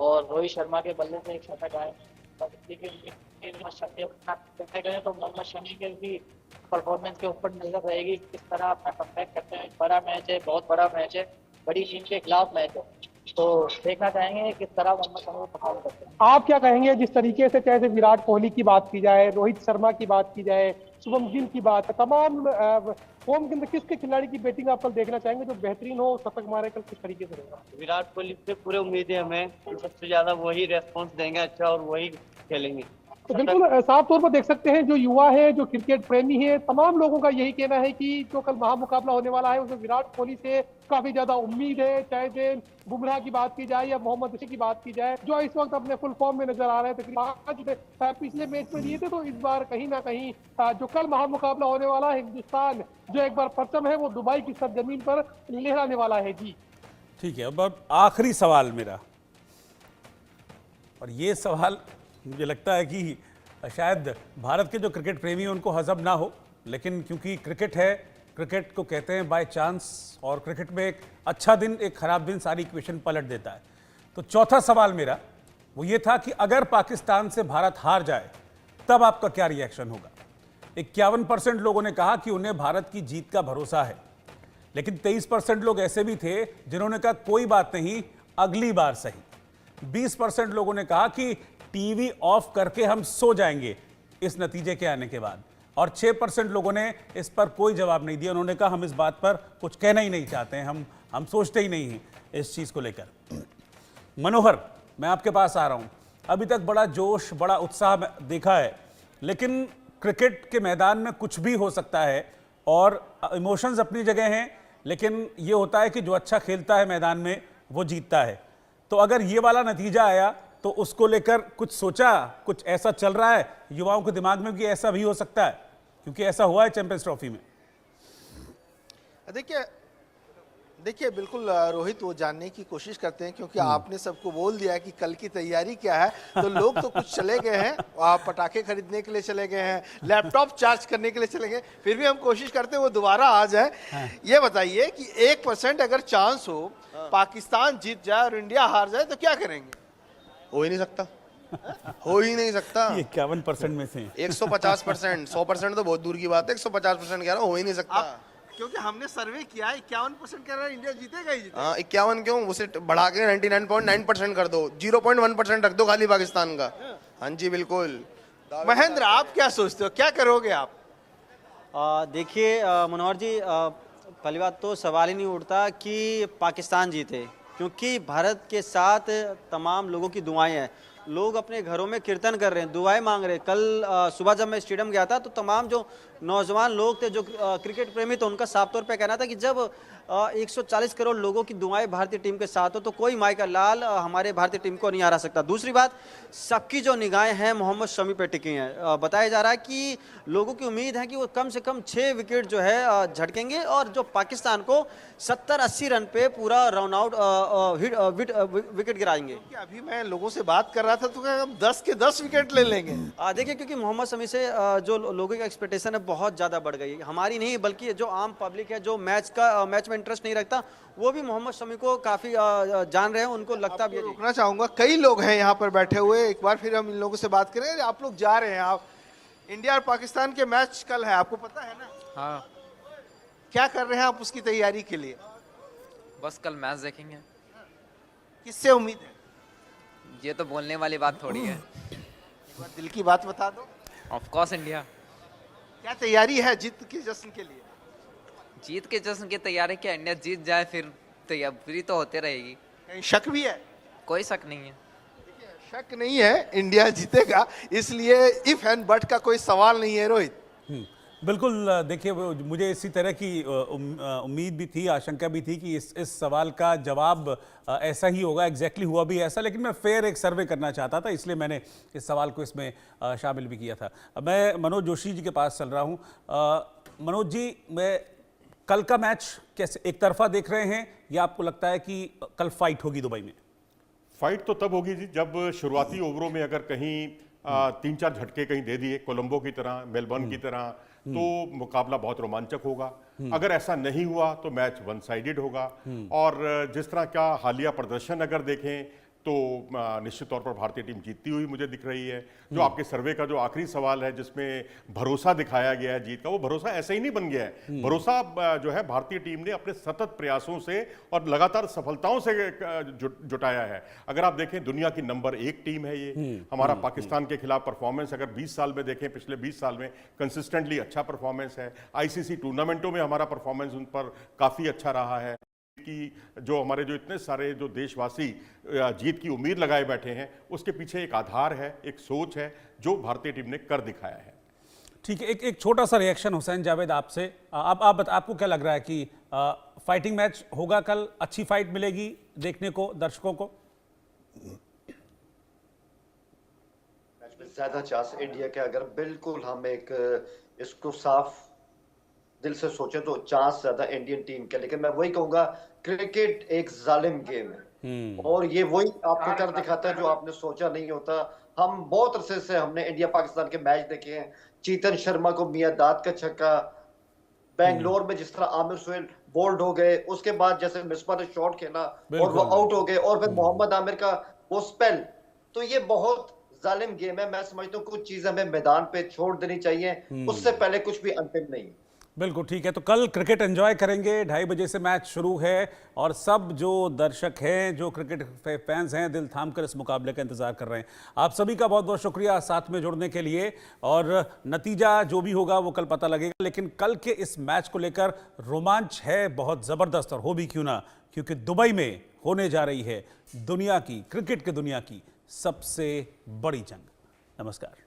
और रोहित शर्मा के बल्ले से एक शतक आए। तो मोहम्मद शमी के भी परफॉर्मेंस के ऊपर नजर रहेगी, किस तरह अपना कमबैक करते हैं। बड़ा मैच है, बहुत बड़ा मैच है, बड़ी टीम के खिलाफ मैच है, तो देखना चाहेंगे किस तरह मोहम्मद शमी परफॉर्म करते हैं। आप क्या कहेंगे जिस तरीके से, चाहे विराट कोहली की बात की जाए, रोहित शर्मा की बात की जाए, शुभम गिल की बात, तमाम फॉर्म के अंदर किसके खिलाड़ी की बैटिंग आप कल देखना चाहेंगे जो बेहतरीन हो, शतक मारे कल, किस तरीके से रहेगा? विराट कोहली से पूरे उम्मीद है हमें, सबसे ज्यादा वही रेस्पॉन्स देंगे अच्छा और वही खेलेंगे। तो बिल्कुल साफ तौर पर देख सकते हैं जो युवा है, जो क्रिकेट प्रेमी है, तमाम लोगों का यही कहना है कि जो कल महामुकाबला होने वाला है उसमें विराट कोहली से काफी ज्यादा उम्मीद है। चाहे बुमराह की बात की जाए या मोहम्मद रफी की बात की जाए, जो इस वक्त अपने फुल फॉर्म में नजर आ रहे हैं। तकरीबन पिछले मैच में दिए थे, तो इस बार कहीं ना कहीं जो कल महामुकाबला होने वाला है, हिंदुस्तान जो एक बार परचम है वो दुबई की सरजमीन पर लहराने वाला है। जी ठीक है, अब आखिरी सवाल मेरा, और ये सवाल मुझे लगता है कि शायद भारत के जो क्रिकेट प्रेमी हैं उनको हजम ना हो, लेकिन क्योंकि क्रिकेट है, क्रिकेट को कहते हैं बाय चांस, और क्रिकेट में एक अच्छा दिन, एक खराब दिन सारी इक्वेशन पलट देता है। तो चौथा सवाल मेरा वो ये था कि अगर पाकिस्तान से भारत हार जाए तब आपका क्या रिएक्शन होगा? 51% लोगों ने कहा कि उन्हें भारत की जीत का भरोसा है, लेकिन 23% लोग ऐसे भी थे जिन्होंने कहा कोई बात नहीं, अगली बार सही। 20% लोगों ने कहा कि टीवी ऑफ करके हम सो जाएंगे इस नतीजे के आने के बाद, और 6% लोगों ने इस पर कोई जवाब नहीं दिया। उन्होंने कहा हम इस बात पर कुछ कहना ही नहीं चाहते हैं, हम सोचते ही नहीं हैं इस चीज़ को लेकर। मनोहर, मैं आपके पास आ रहा हूं। अभी तक बड़ा जोश, बड़ा उत्साह देखा है, लेकिन क्रिकेट के मैदान में कुछ भी हो सकता है और इमोशंस अपनी जगह हैं, लेकिन ये होता है कि जो अच्छा खेलता है मैदान में वो जीतता है। तो अगर ये वाला नतीजा आया तो उसको लेकर कुछ सोचा, कुछ ऐसा चल रहा है युवाओं के दिमाग में कि ऐसा भी हो सकता है, क्योंकि ऐसा हुआ है चैंपियंस ट्रॉफी में? देखिए बिल्कुल रोहित, वो जानने की कोशिश करते हैं क्योंकि आपने सबको बोल दिया कि कल की तैयारी क्या है, तो लोग तो कुछ चले गए हैं, पटाखे खरीदने के लिए चले गए हैं, लैपटॉप चार्ज करने के लिए चले गए, फिर भी हम कोशिश करते हैं वो दोबारा आ जाए। ये बताइए कि 1% अगर चांस हो पाकिस्तान जीत जाए और इंडिया हार जाए तो क्या करेंगे? हो ही नहीं सकता, हो ही नहीं सकता। 51% में से 150%, 100% तो बहुत दूर की बात है, 150% कह रहा हूँ, हो ही नहीं सकता। क्योंकि हमने सर्वे किया 51% कह रहा है इंडिया जीतेगा ही जीतेगा। हाँ, 51 क्यों, उसे बढ़ा के 99.9% कर दो, 0.1% रख दो खाली पाकिस्तान का। हाँ जी बिल्कुल। महेंद्र, आप क्या सोचते हो, क्या करोगे आप? देखिए मनोहर जी, पहली बात तो सवाल ही नहीं उठता कि पाकिस्तान जीते, क्योंकि भारत के साथ तमाम लोगों की दुआएं हैं। लोग अपने घरों में कीर्तन कर रहे हैं, दुआएं मांग रहे हैं। कल सुबह जब मैं स्टेडियम गया था तो तमाम जो नौजवान लोग थे, जो क्रिकेट प्रेमी, तो उनका साफ तौर पे कहना था कि जब 140 करोड़ लोगों की दुआएं भारतीय टीम के साथ हो तो कोई माई का लाल हमारे भारतीय टीम को नहीं हरा सकता। दूसरी बात, सबकी जो निगाहें हैं मोहम्मद शमी पे टिकी हैं। बताया जा रहा है कि लोगों की उम्मीद है कि वो कम से कम 6 विकेट जो है झटकेंगे और जो पाकिस्तान को 70-80 रन पे पूरा रन आउट विकेट गिराएंगे। अभी मैं लोगों से बात कर रहा था तो हम 10 के 10 विकेट ले लेंगे। देखिए, क्योंकि मोहम्मद शमी से जो लोगों की एक्सपेक्टेशन है बहुत ज़्यादा बढ़ गई, हमारी नहीं बल्कि जो आम पब्लिक है, जो मैच में इंटरेस्ट नहीं रखता, वो भी मोहम्मद शमी को काफी जान रहे हैं, उनको लगता भी है। रोकना चाहूंगा, कई लोग हैं यहाँ पर बैठे हुए, एक बार फिर हम इन लोगों से बात करें। आप लोग जा रहे हैं, आप इंडिया और पाकिस्तान के मैच कल है, आपको पता है ना? हाँ। क्या कर रहे हैं आप उसकी तैयारी के लिए? बस कल मैच देखेंगे। किससे उम्मीद है? ये तो बोलने वाली बात थोड़ी है। दिल की बात बता दो। Of course India. क्या तैयारी है जीत के जश्न के लिए? जीत के जश्न की तैयारी क्या, इंडिया जीत जाए फिर तैयारी तो होते रहेगी। कहीं शक भी है? कोई शक नहीं है। शक नहीं है, इंडिया जीतेगा, इसलिए इफ एंड बट का कोई सवाल नहीं है रोहित। बिल्कुल। देखिए, मुझे इसी तरह की उम्मीद भी थी, आशंका भी थी कि इस सवाल का जवाब ऐसा ही होगा। एग्जैक्टली हुआ भी ऐसा, लेकिन मैं फेयर एक सर्वे करना चाहता था, इसलिए मैंने इस सवाल को इसमें शामिल भी किया था। मैं मनोज जोशी जी के पास चल रहा हूँ। मनोज जी, मैं कल का मैच कैसे एक तरफा देख रहे हैं या आपको लगता है कि कल फाइट होगी दुबई में? फाइट तो तब होगी जी जब शुरुआती ओवरों में अगर कहीं 3-4 झटके कहीं दे दिए, कोलंबो की तरह, मेलबर्न की तरह, तो मुकाबला बहुत रोमांचक होगा। अगर ऐसा नहीं हुआ तो मैच वन साइडेड होगा। और जिस तरह का हालिया प्रदर्शन अगर देखें तो निश्चित तौर पर भारतीय टीम जीतती हुई मुझे दिख रही है। जो आपके सर्वे का जो आखिरी सवाल है जिसमें भरोसा दिखाया गया है जीत का, वो भरोसा ऐसे ही नहीं बन गया है। भरोसा जो है भारतीय टीम ने अपने सतत प्रयासों से और लगातार सफलताओं से जुटाया है। अगर आप देखें, दुनिया की नंबर 1 टीम है ये। हमारा पाकिस्तान के खिलाफ परफॉर्मेंस अगर 20 साल में देखें, पिछले 20 साल में कंसिस्टेंटली अच्छा परफॉर्मेंस है। ICC टूर्नामेंटों में हमारा परफॉर्मेंस उन पर काफ़ी अच्छा रहा है कि जो हमारे जो इतने सारे जो देशवासी जीत की उम्मीद लगाए बैठे हैं, उसके पीछे एक आधार है, एक सोच है जो भारतीय टीम ने कर दिखाया है। ठीक है, एक छोटा सा रिएक्शन हुसैन जावेद आपसे। आपको क्या लग रहा है कि फाइटिंग मैच होगा कल? अच्छी फाइट मिलेगी देखने को दर्शकों को? मैच में ज्यादा चांस इंडिया के, अगर बिल्कुल हम एक इसको साफ दिल से सोचे तो चांस ज्यादा इंडियन टीम के। लेकिन मैं वही कहूंगा, क्रिकेट एक जालिम गेम है और ये वही आपको कर दिखाता है जो आपने सोचा नहीं होता। हम बहुत अरसे से हमने इंडिया पाकिस्तान के मैच देखे हैं। चेतन शर्मा को मियादाद का छक्का, बेंगलोर में जिस तरह आमिर सुहेल बोल्ड हो गए, उसके बाद जैसे मिसबा ने शॉट खेला और वो आउट हो गए, और फिर मोहम्मद आमिर का वो स्पेल, तो ये बहुत जालिम गेम है। मैं समझता हूँ कुछ चीजें हमें मैदान पे छोड़ देनी चाहिए, उससे पहले कुछ भी अंतिम नहीं। बिल्कुल ठीक है। तो कल क्रिकेट एंजॉय करेंगे, 2:30 बजे से मैच शुरू है और सब जो दर्शक हैं, जो क्रिकेट फैंस हैं, दिल थाम कर इस मुकाबले का इंतजार कर रहे हैं। आप सभी का बहुत बहुत शुक्रिया साथ में जुड़ने के लिए, और नतीजा जो भी होगा वो कल पता लगेगा, लेकिन कल के इस मैच को लेकर रोमांच है बहुत ज़बरदस्त, और हो भी क्यों ना, क्योंकि दुबई में होने जा रही है दुनिया की, क्रिकेट की दुनिया की सबसे बड़ी जंग। नमस्कार।